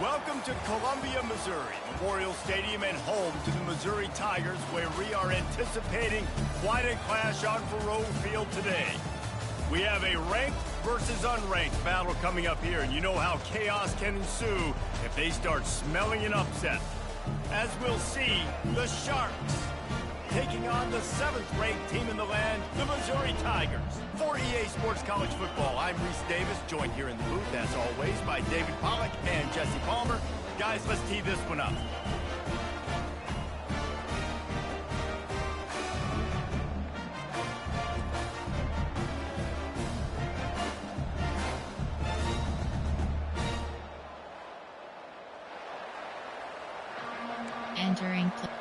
Welcome to Columbia, Missouri, Memorial Stadium and home to the Missouri Tigers, where we are anticipating quite a clash on Faurot Field today. We have a ranked versus unranked battle coming up here, and you know how chaos can ensue if they start smelling an upset. As we'll see, the Sharks taking on the 7th-ranked team in the land, the Missouri Tigers. For EA Sports College Football, I'm Reese Davis, joined here in the booth, as always, by David Pollack and Jesse Palmer. Guys, let's tee this one up.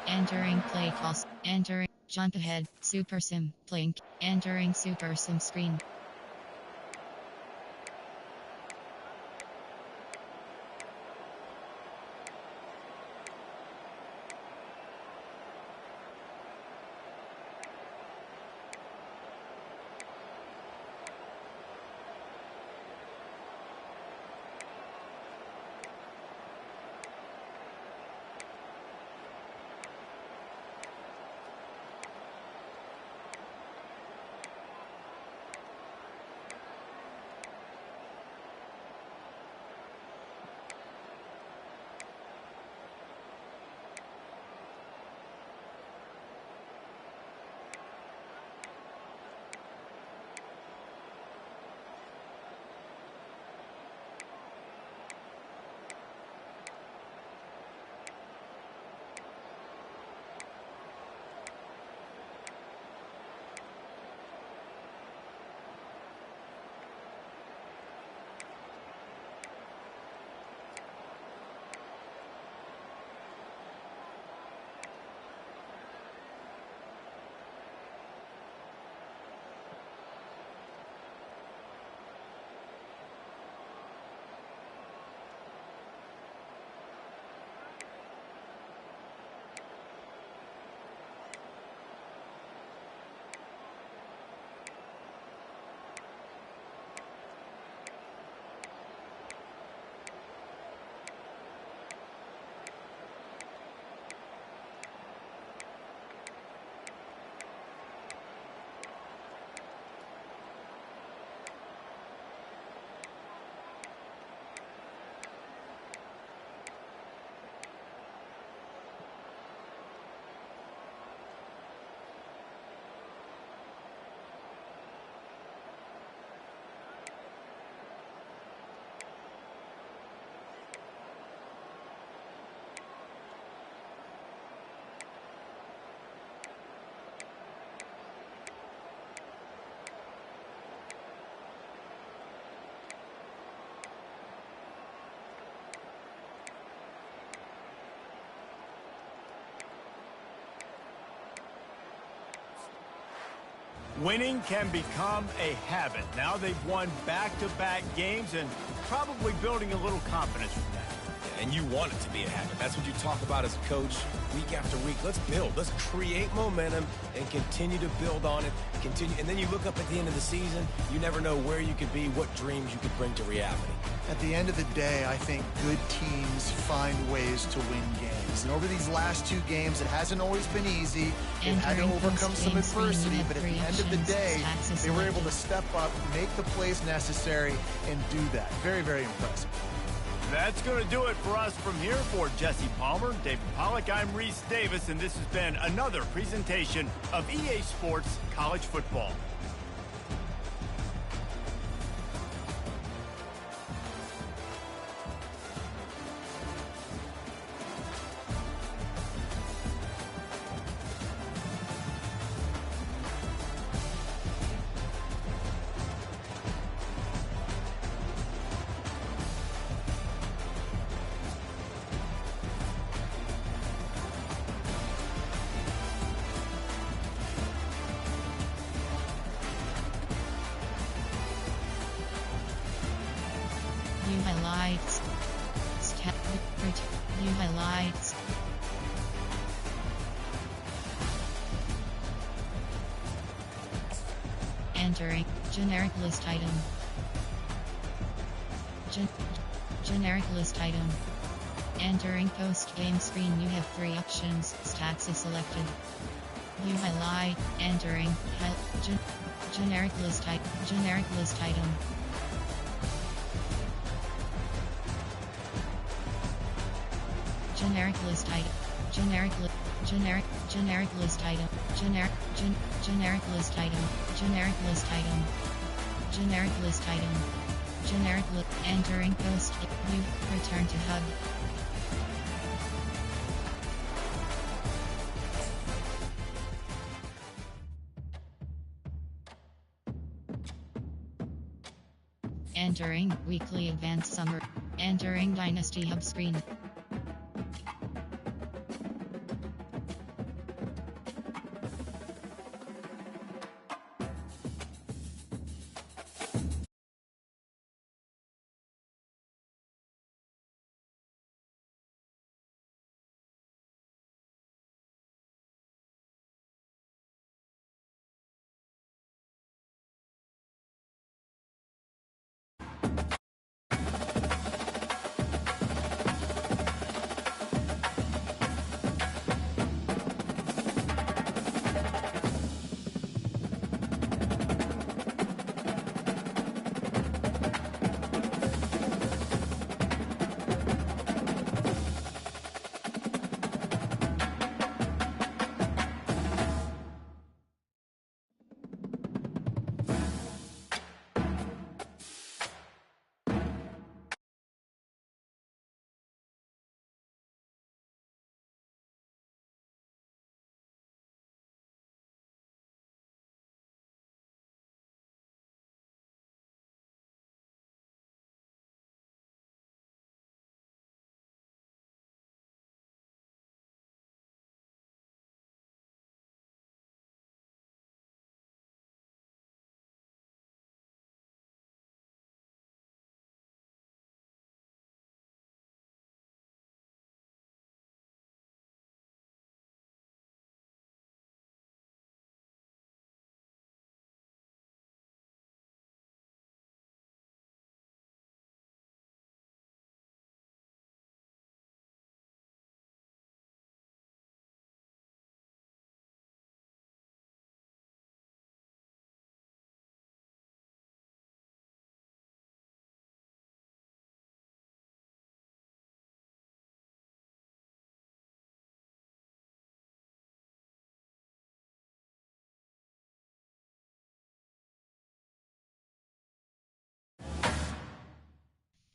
Entering play calls. Entering Jump ahead. Super Sim. Blink. Entering Super Sim screen. Winning can become a habit. Now they've won back-to-back games and probably building a little confidence from that. And you want it to be a habit. That's what you talk about as a coach week after week. Let's build. Let's create momentum and continue to build on it. And then you look up at the end of the season, you never know where you could be, what dreams you could bring to reality. At the end of the day, I think good teams find ways to win games. And over these last two games, it hasn't always been easy. They've had to overcome some adversity, but at the end of the day, they were able to step up, make the plays necessary, and do that. Very, very impressive. That's going to do it for us from here. For Jesse Palmer, David Pollack, I'm Reese Davis, and this has been another presentation of EA Sports College Football. View highlights. View highlights. Entering generic list item. Generic list item. Entering post-game screen. You have 3 options. Stats is selected. View highlight. Entering generic list item. Generic list item. Generic list item. Generic list item. Generic list item. Generic list item. Generic list item. Entering post. View. Return to hub. Entering weekly advanced summary. Entering Dynasty Hub screen.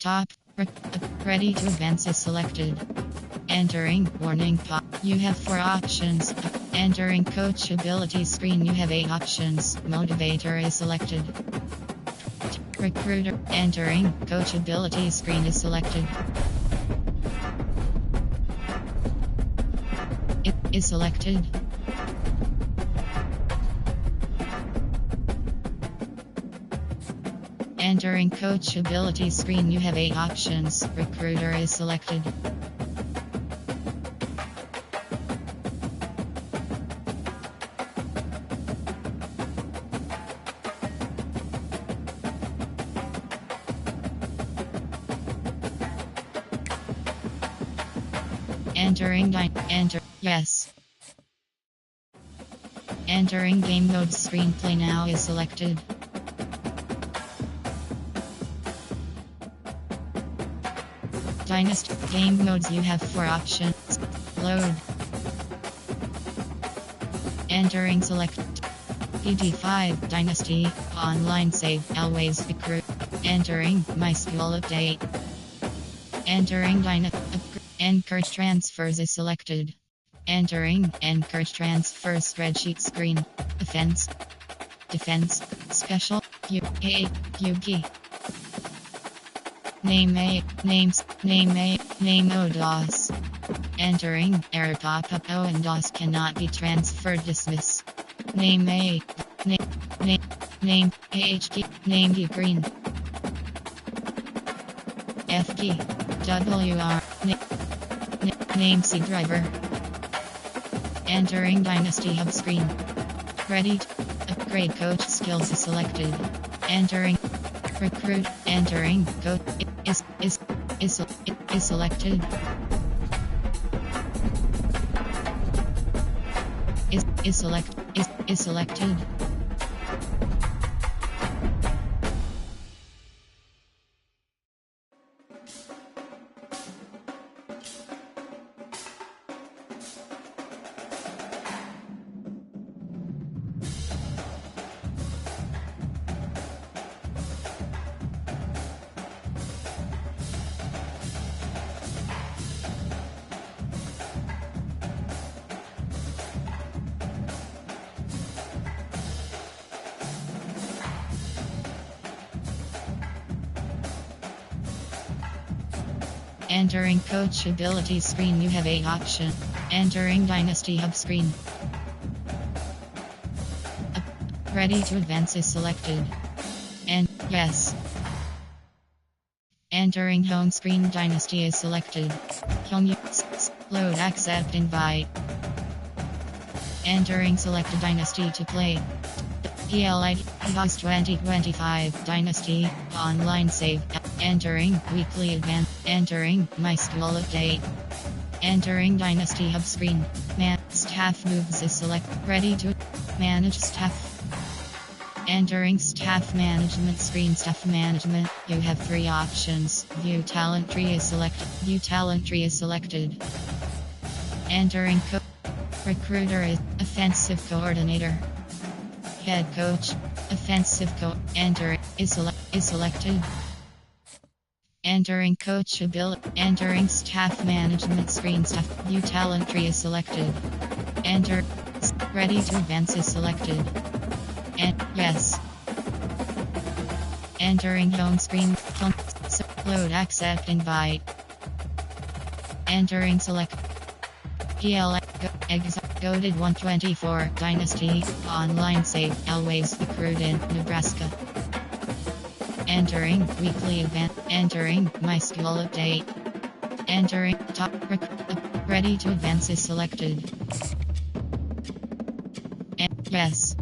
Top. Ready to advance is selected. Entering warning pop. You have 4 options. Entering coach ability screen. You have 8 options. Motivator is selected. Recruiter. Entering coach ability screen is selected. It is selected. Entering coach ability screen. You have 8 options. Recruiter is selected. Enter. Yes. Entering game mode screen. Play now is selected. Dynasty game modes. You have 4 options. Load. Entering select. PD5 Dynasty online save. Always recruit. Entering my school update. Entering Encourage transfers is selected. Entering encourage transfers spreadsheet screen. Defense. Special. Yugi. Name ODOS. Entering error pop-up. O and DOS cannot be transferred. Dismiss. Name AHD. Name D green. FG. WR. Name C driver. Entering Dynasty Hub screen. Ready to upgrade coach skills is selected. Entering recruit. Entering coach is selected. Is selected. Entering coach ability screen. You have 8 options. Entering Dynasty Hub screen. Ready to advance is selected. And yes. Entering home screen. Dynasty is selected. Home load accept invite. Entering selected Dynasty to play. PLID August 2025 Dynasty online save. Entering weekly advance. Entering my school update. Entering Dynasty Hub screen. Staff moves is select. Ready to manage staff. Entering staff management screen. Staff management. You have 3 options. View talent tree is selected. View talent tree is selected. Entering recruiter is offensive coordinator. Head coach. Offensive enter is selected. Entering coach ability. Entering staff management screen. Staff view talent tree is selected. Enter. Ready to advance is selected. And yes. Entering home screen. Load accept invite. Entering select. PL Goated 124 Dynasty online save. Always recruit in Nebraska. Entering weekly event. Entering my school update. Entering top ready to advance is selected. Yes.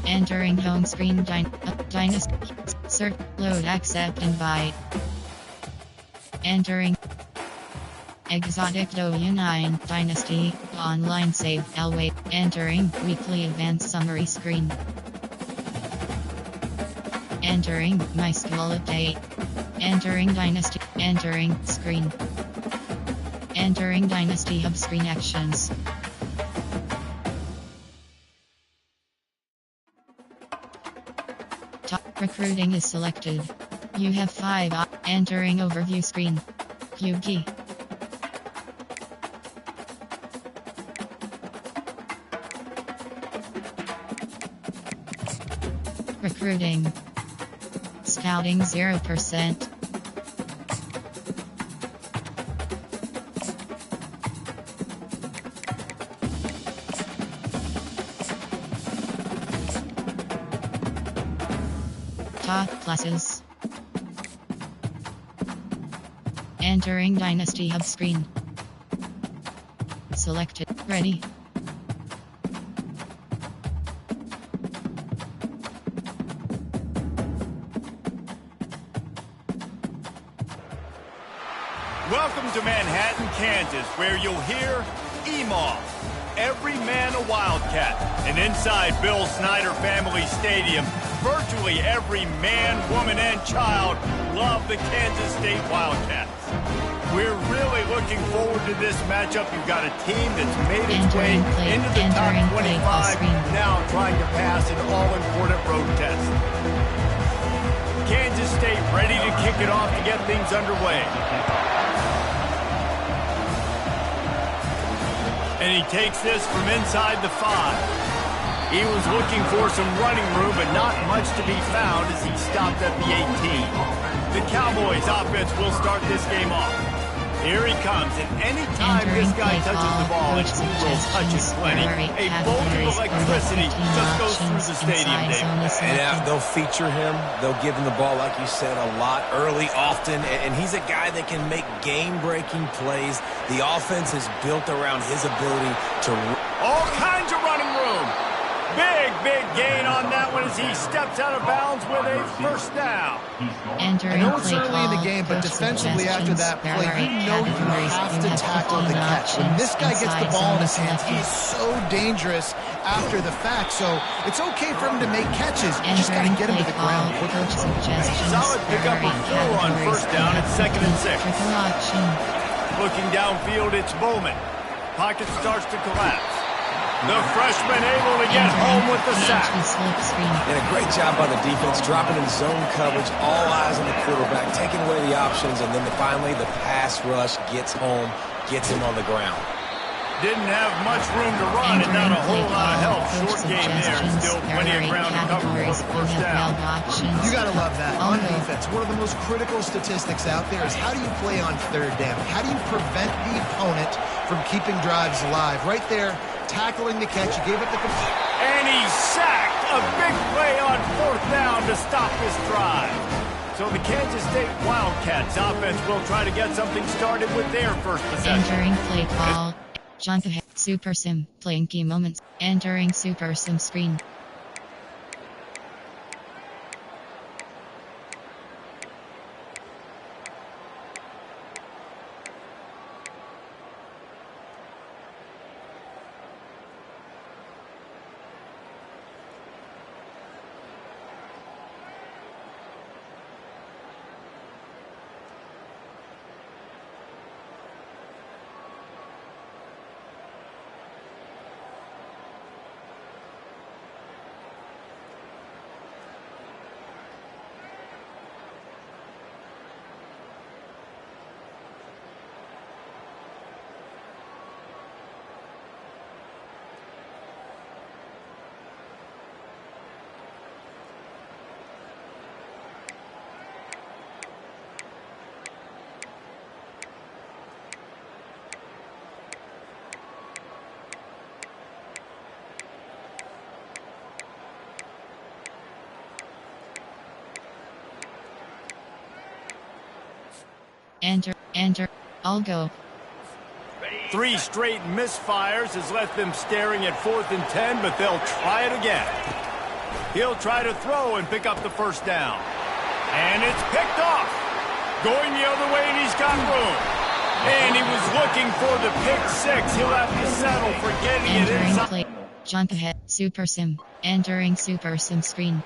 Entering home screen. Dynasty. Search. Load accept invite. Entering Exotic Doya 9 Dynasty online save. Always entering weekly advanced summary screen. Entering my school update. Entering Dynasty. Entering screen. Entering Dynasty Hub screen actions. Top recruiting is selected. You have 5 entering overview screen. Yugi. Recruiting. Scouting 0%. Top classes. Entering Dynasty Hub screen. Selected. Ready. Welcome to Manhattan, Kansas, where you'll hear EMAW, every man a Wildcat. And inside Bill Snyder Family Stadium, virtually every man, woman, and child love the Kansas State Wildcats. We're really looking forward to this matchup. You've got a team that's made its way into the top 25, now trying to pass an all-important road test. Kansas State ready to kick it off to get things underway. And he takes this from inside the 5. He was looking for some running room, but not much to be found as he stopped at the 18. The Cowboys offense will start this game off. Here he comes, and anytime this guy touches the ball, it will touch it plenty. A bolt of electricity just goes through the stadium, Dave. And they'll feature him. They'll give him the ball, like you said, a lot, early, often. And he's a guy that can make game-breaking plays. The offense is built around his ability to... All kinds of running room. Big gain on that one as he steps out of bounds with a first down. I know it's early in the game, but defensively after that play, you know you have to tackle the catch. When this guy gets the ball in his hands, he's so dangerous after the fact. So it's okay for him to make catches. You just got to get him to the ground quickly. Solid pickup of 4 on first down at 2nd and 6. Looking downfield, it's Bowman. Pocket starts to collapse. The freshman able to get home with the sack. And a great job by the defense, dropping in zone coverage, all eyes on the quarterback, taking away the options, and then finally the pass rush gets home, gets him on the ground. Didn't have much room to run and not a whole lot of help. Short game there. Still plenty of ground to cover for the first down. You got to love that. On defense, one of the most critical statistics out there is how do you play on 3rd down? How do you prevent the opponent from keeping drives alive? Right there, tackling the catch. You gave it the... And he sacked. A big play on 4th down to stop this drive. So the Kansas State Wildcats offense will try to get something started with their first possession. Entering play call. Jump ahead. Super Sim. Playing key moments. Entering Super Sim screen. Enter. I'll go. 3 straight misfires has left them staring at 4th and 10, but they'll try it again. He'll try to throw and pick up the first down. And it's picked off. Going the other way, and he's got room. And he was looking for the pick 6. He'll have to settle for getting it inside. Play. Jump ahead. Super Sim. Entering Super Sim screen.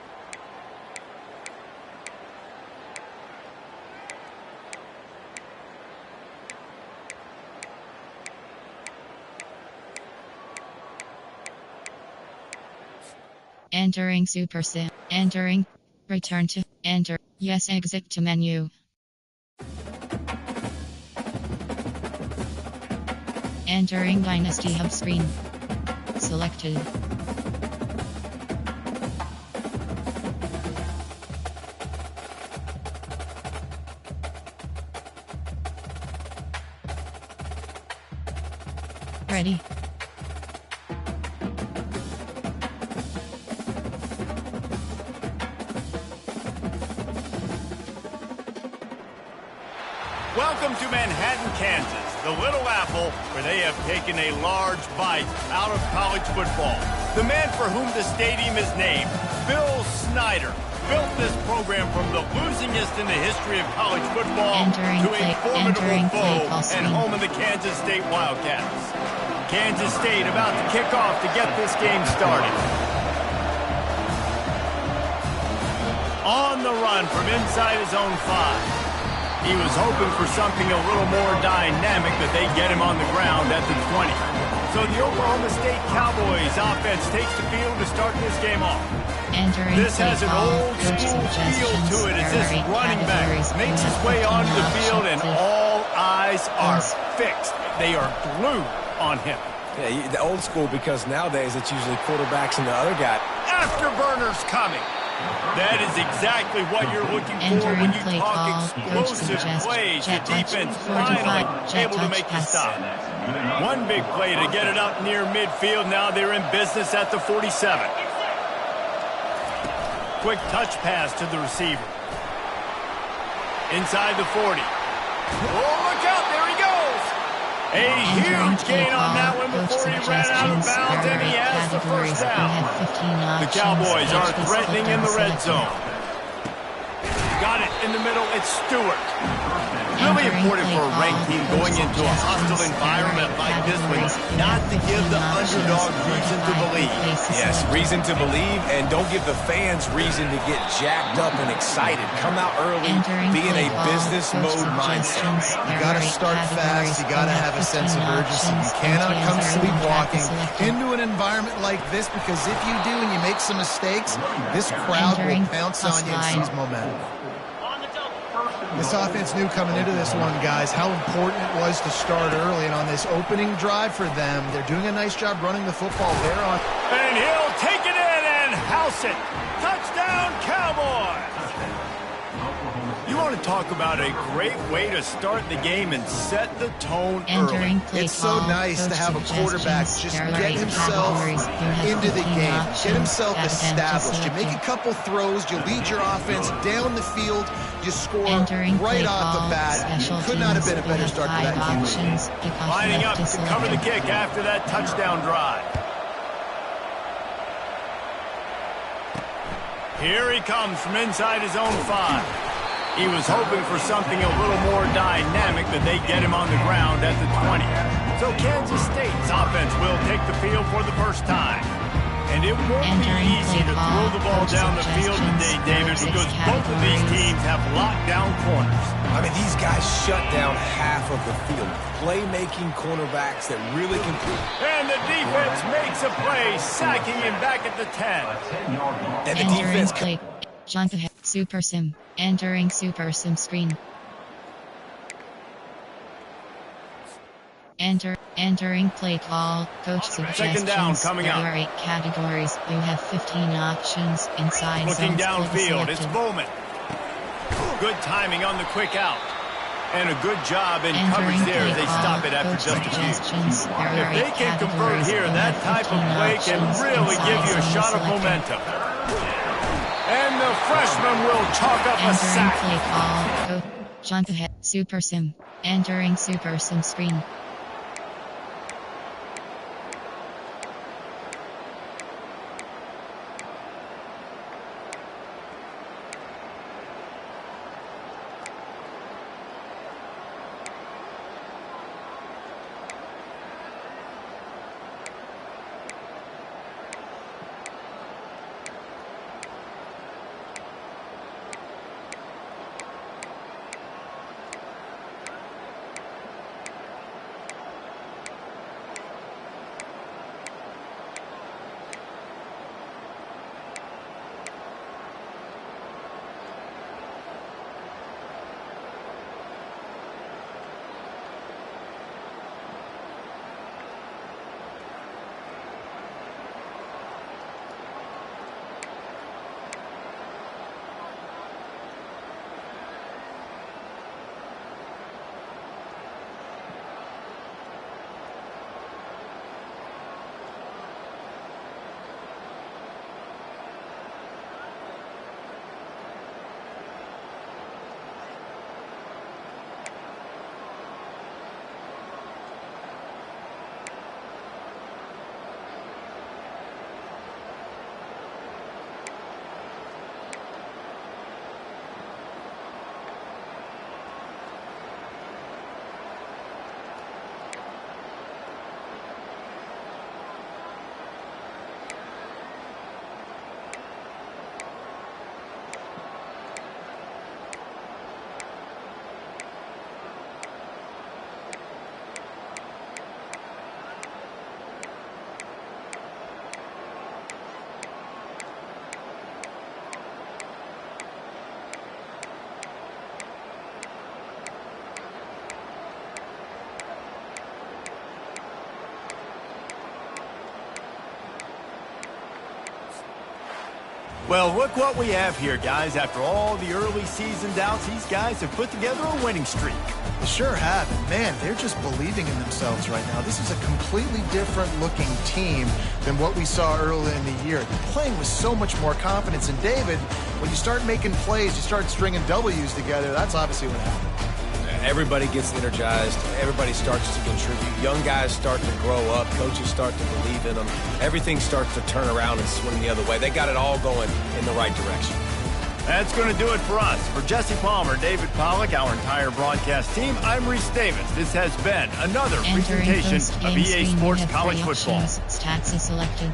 Entering Super Sim. Entering. Return to. Enter. Yes, exit to menu. Entering Dynasty Hub screen. Selected. Ready. Welcome to Manhattan, Kansas, the Little Apple, where they have taken a large bite out of college football. The man for whom the stadium is named, Bill Snyder, built this program from the losingest in the history of college football to a formidable foe and home of the Kansas State Wildcats. Kansas State about to kick off to get this game started. On the run from inside his own 5. He was hoping for something a little more dynamic, but they get him on the ground at the 20. So the Oklahoma State Cowboys offense takes the field to start this game off. This has an old school feel to it as this running back makes his way onto the field and all eyes are fixed. They are glued on him. Yeah, the old school, because nowadays it's usually quarterbacks and the other guy. Afterburners coming. That is exactly what you're looking for when you talk explosive plays. The defense finally able to make the stop. One big play to get it up near midfield. Now they're in business at the 47. Quick touch pass to the receiver. Inside the 40. Oh, look out, there he goes. A huge gain on that one before he ran out of bounds, and he has the first down. The Cowboys are threatening in the red zone. Got it in the middle, it's Stewart. Really important for a ranked team going into a hostile environment like this one, not to give the underdog reason to believe. Yes, reason to believe, and don't give the fans reason to get jacked up and excited. Come out early, be in a business mode mindset. You got to start fast. You got to have a sense of urgency. You cannot come sleepwalking into an environment like this, because if you do and you make some mistakes, this crowd will pounce on you and seize momentum. This offense knew coming into this one, guys, how important it was to start early. And on this opening drive for them, they're doing a nice job running the football there on. And he'll take it in and house it. Touchdown, Cowboys! You want to talk about a great way to start the game and set the tone early. It's so nice to have a quarterback just get himself into the game, get himself established. You make a couple throws, you lead your offense down the field, you score right off the bat. Could not have been a better start to that QB. Lining up to cover the kick after that touchdown drive. Here he comes from inside his own 5. He was hoping for something a little more dynamic, but they get him on the ground at the 20. So Kansas State's offense will take the field for the first time. And it won't be easy to throw the ball down the field today, David, because both of these teams have lockdown corners. I mean, these guys shut down half of the field. Playmaking cornerbacks that really compete. And the defense makes a play, sacking him back at the 10. And the defense... Jump ahead. Super Sim. Entering Super Sim screen. Entering play call. Coach suggestions. Second down coming up. There are 8 categories. You have 15 options inside. Looking downfield, it's Bowman. Good timing on the quick out. And a good job in coverage there as they stop it after just a few. If they can convert here, that type of play can really give you a shot of momentum. And the freshman will chalk up a sack. Play call. Jump ahead. Super Sim. Entering Super Sim screen. Well, look what we have here, guys. After all the early season doubts, these guys have put together a winning streak. They sure have. And man, they're just believing in themselves right now. This is a completely different looking team than what we saw early in the year. They're playing with so much more confidence. And David, when you start making plays, you start stringing W's together, that's obviously what happened. Everybody gets energized. Everybody starts to contribute. Young guys start to grow up. Coaches start to believe in them. Everything starts to turn around and swing the other way. They got it all going in the right direction. That's going to do it for us. For Jesse Palmer, David Pollack, our entire broadcast team, I'm Reese Davis. This has been another presentation of EA Sports College Football. Stats is selected.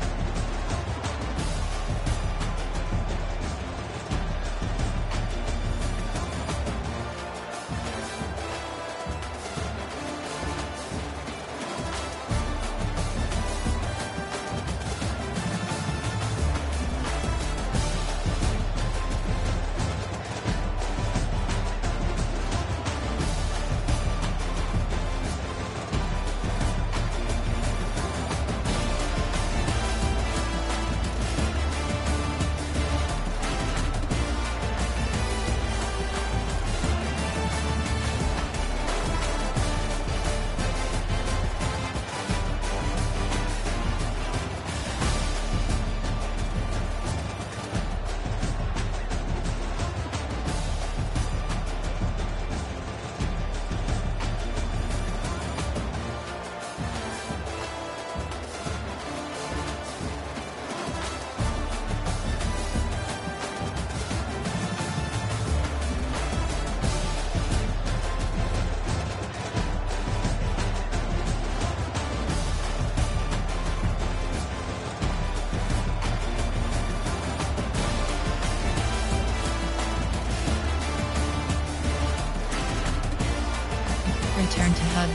Return to HUD.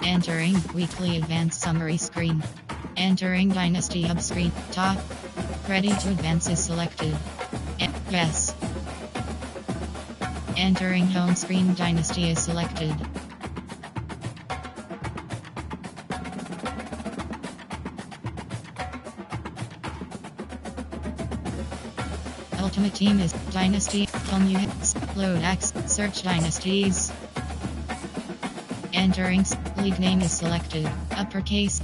Entering weekly advanced summary screen. Entering Dynasty Hub screen. Top. Ready to advance is selected. Yes. Entering home screen. Dynasty is selected. Ultimate Team is Dynasty. Can you load X? Search Dynasties. Entering league name is selected. Uppercase.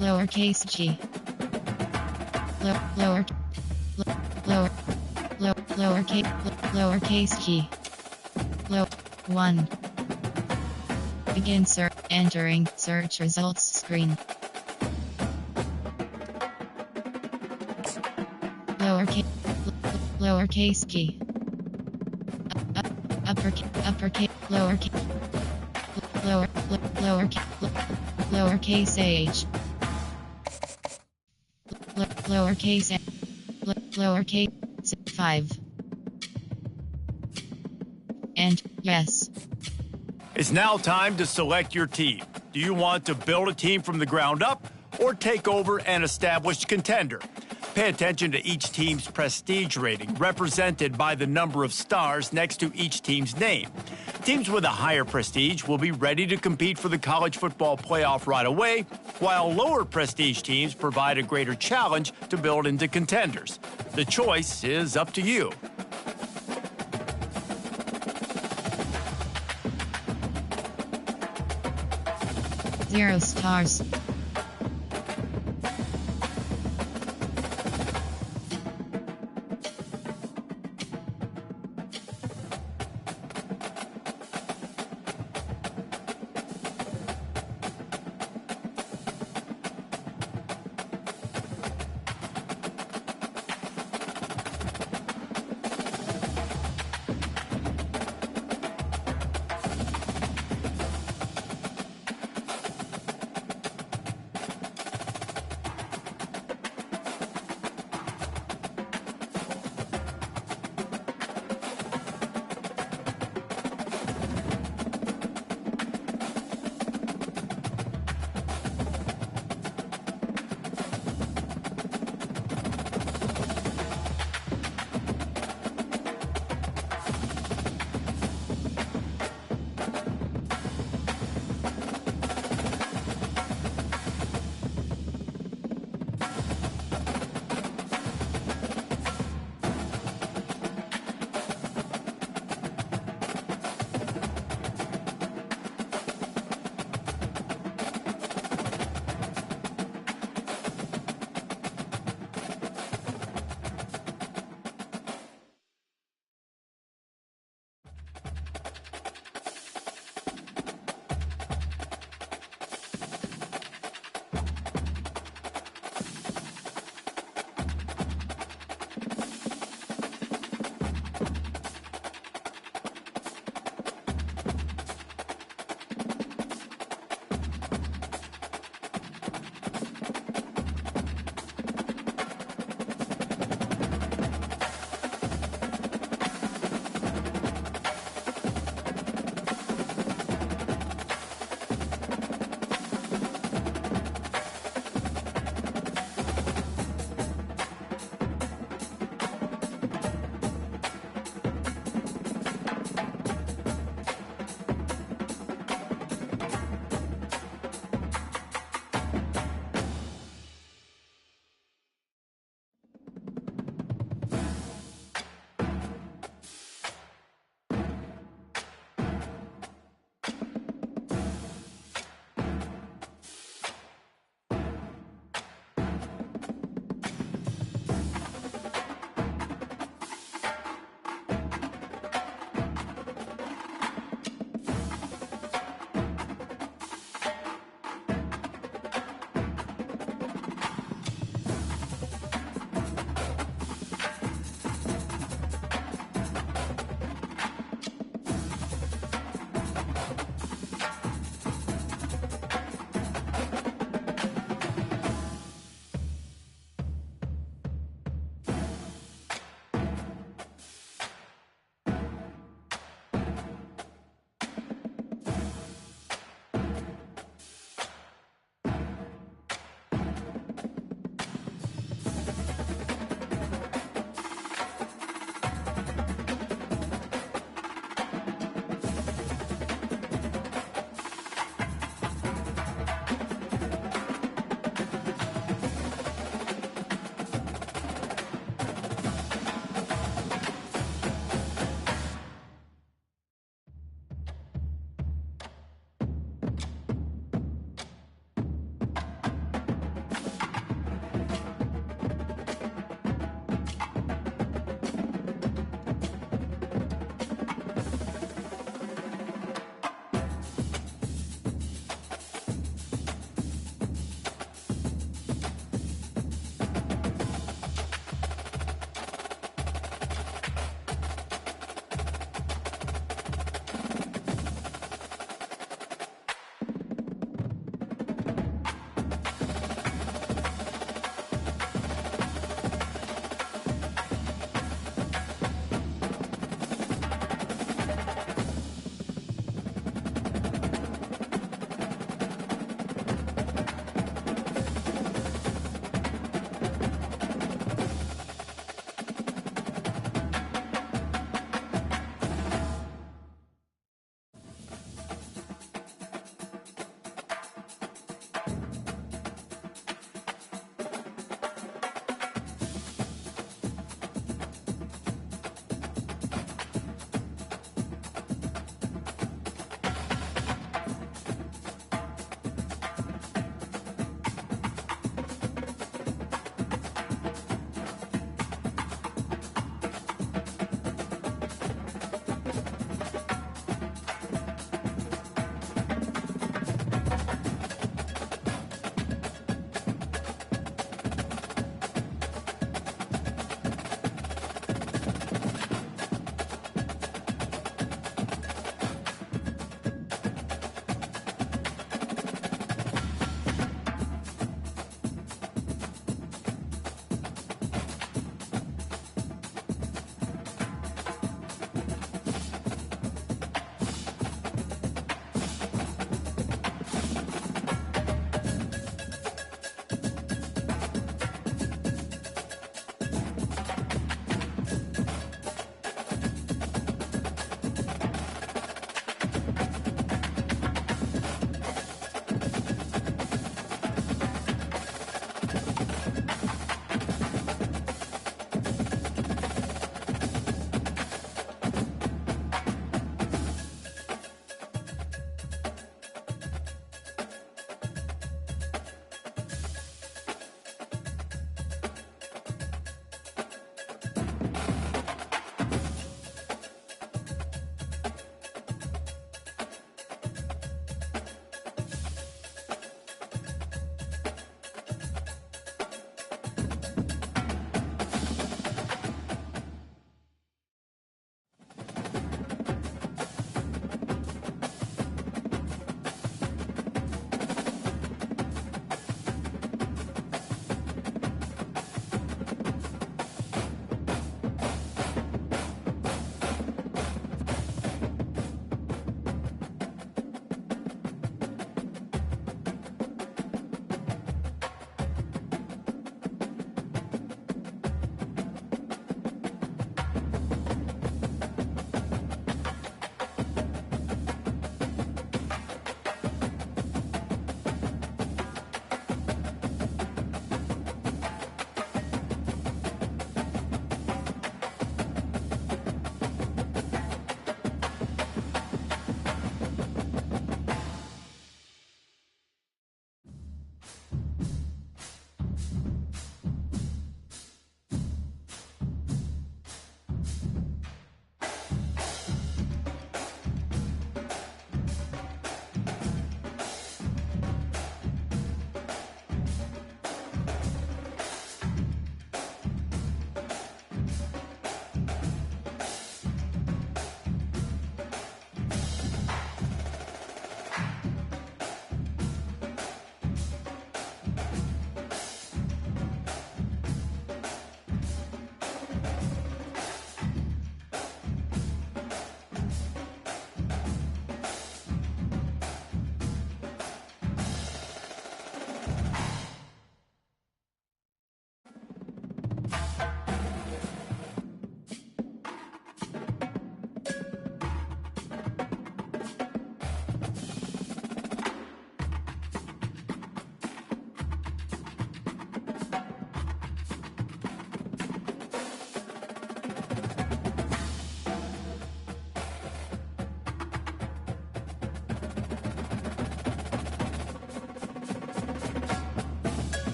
Lowercase G. Lowercase G. 1. Begin search. Entering search results screen. Lowercase key. Uppercase. Lowercase h. Lowercase 5. And yes. It's now time to select your team. Do you want to build a team from the ground up or take over an established contender? Pay attention to each team's prestige rating, represented by the number of stars next to each team's name. Teams with a higher prestige will be ready to compete for the college football playoff right away, while lower prestige teams provide a greater challenge to build into contenders. The choice is up to you. Zero stars.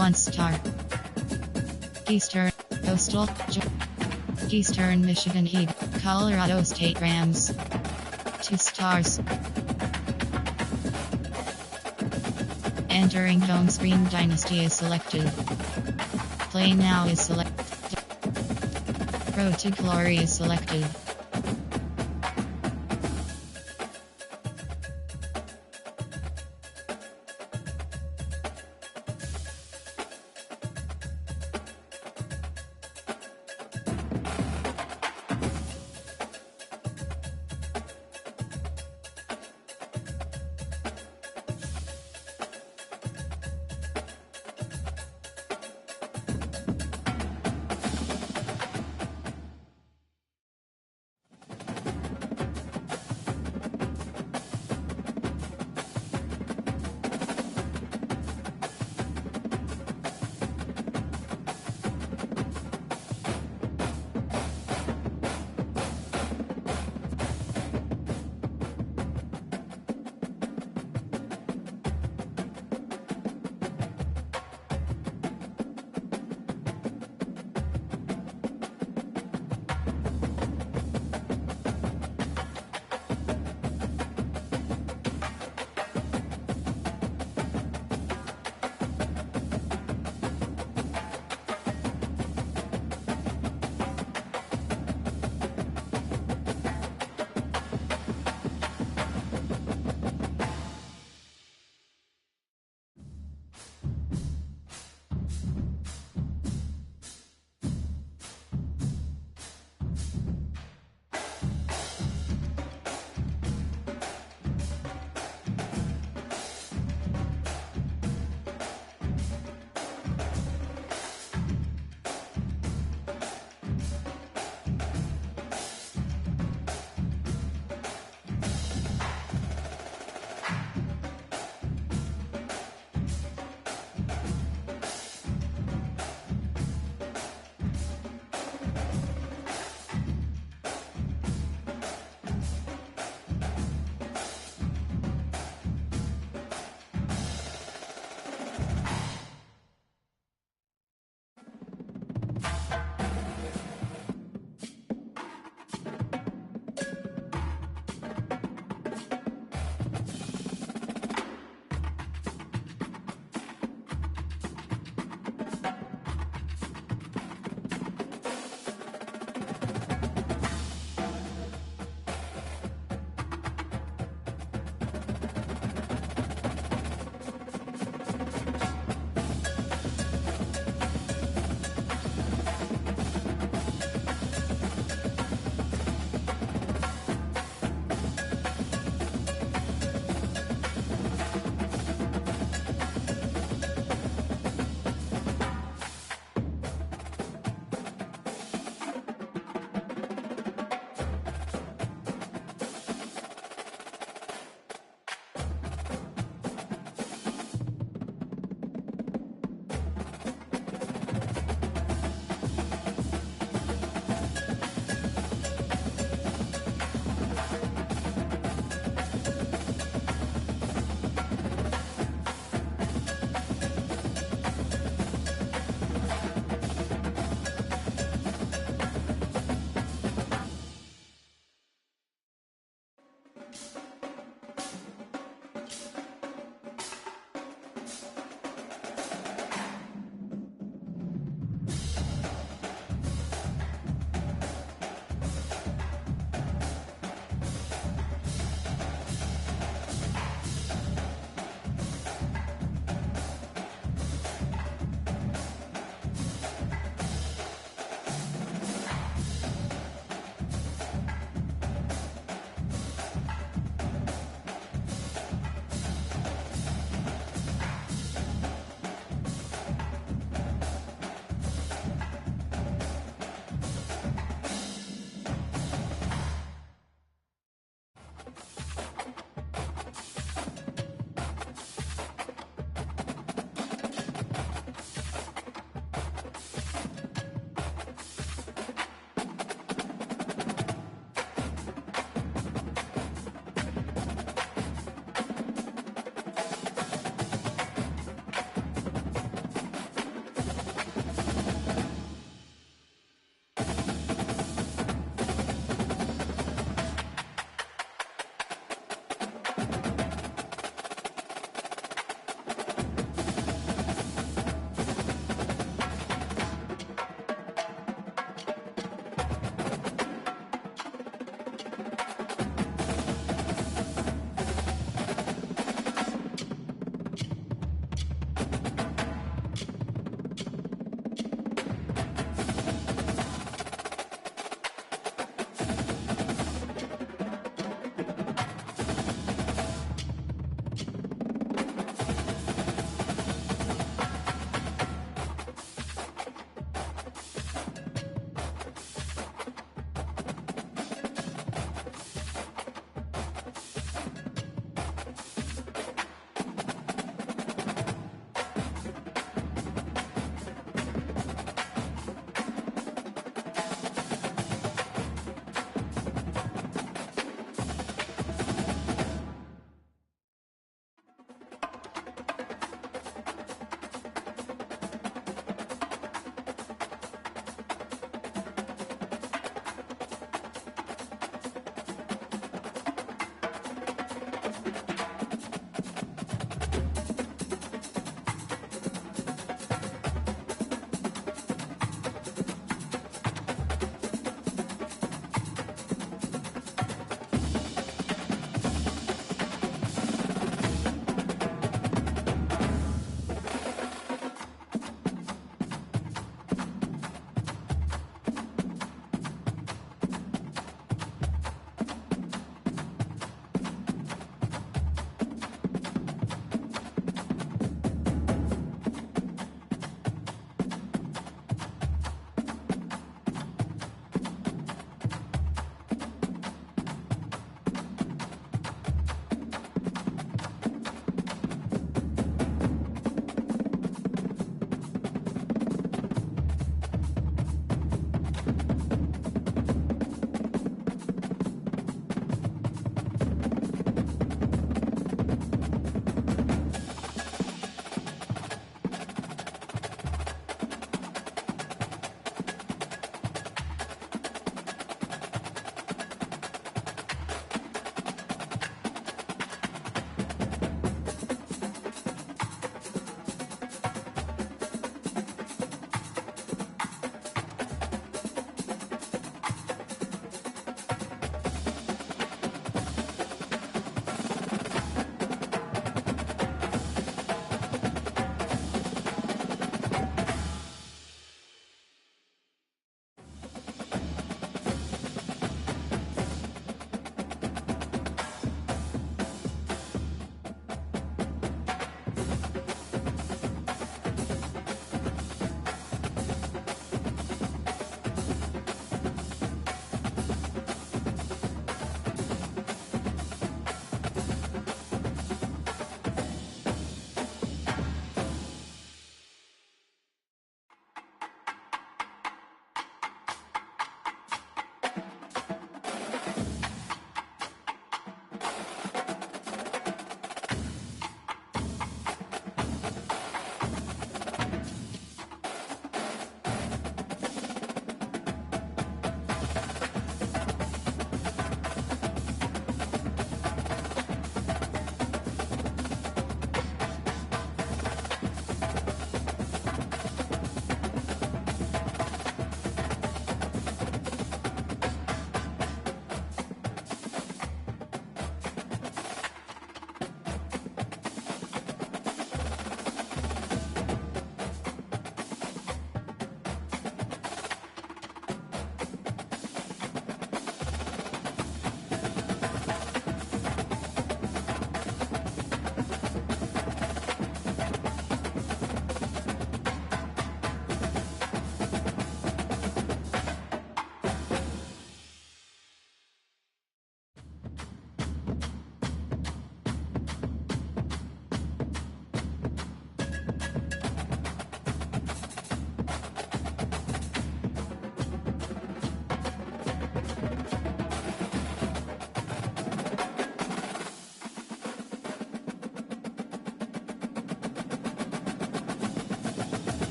1 star. Eastern Coastal Eastern Michigan Heat, Colorado State Rams 2 stars. Entering home screen, Dynasty is selected. Play now is selected. Road to Glory is selected.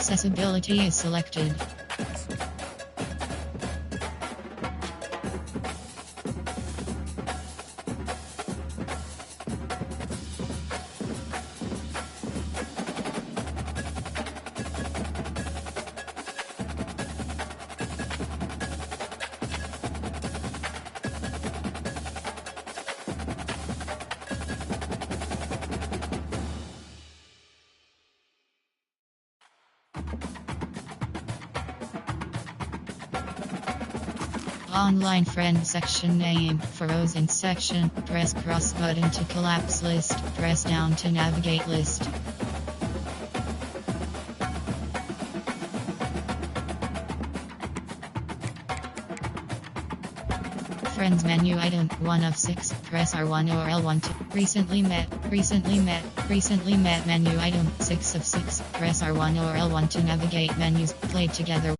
Accessibility is selected. Online friend section name. For Frozen section, press cross button to collapse list. Press down to navigate list. Friends menu item 1 of 6. Press R1 or L1 to recently met menu item 6 of 6. Press R1 or L1 to navigate menus. Played together.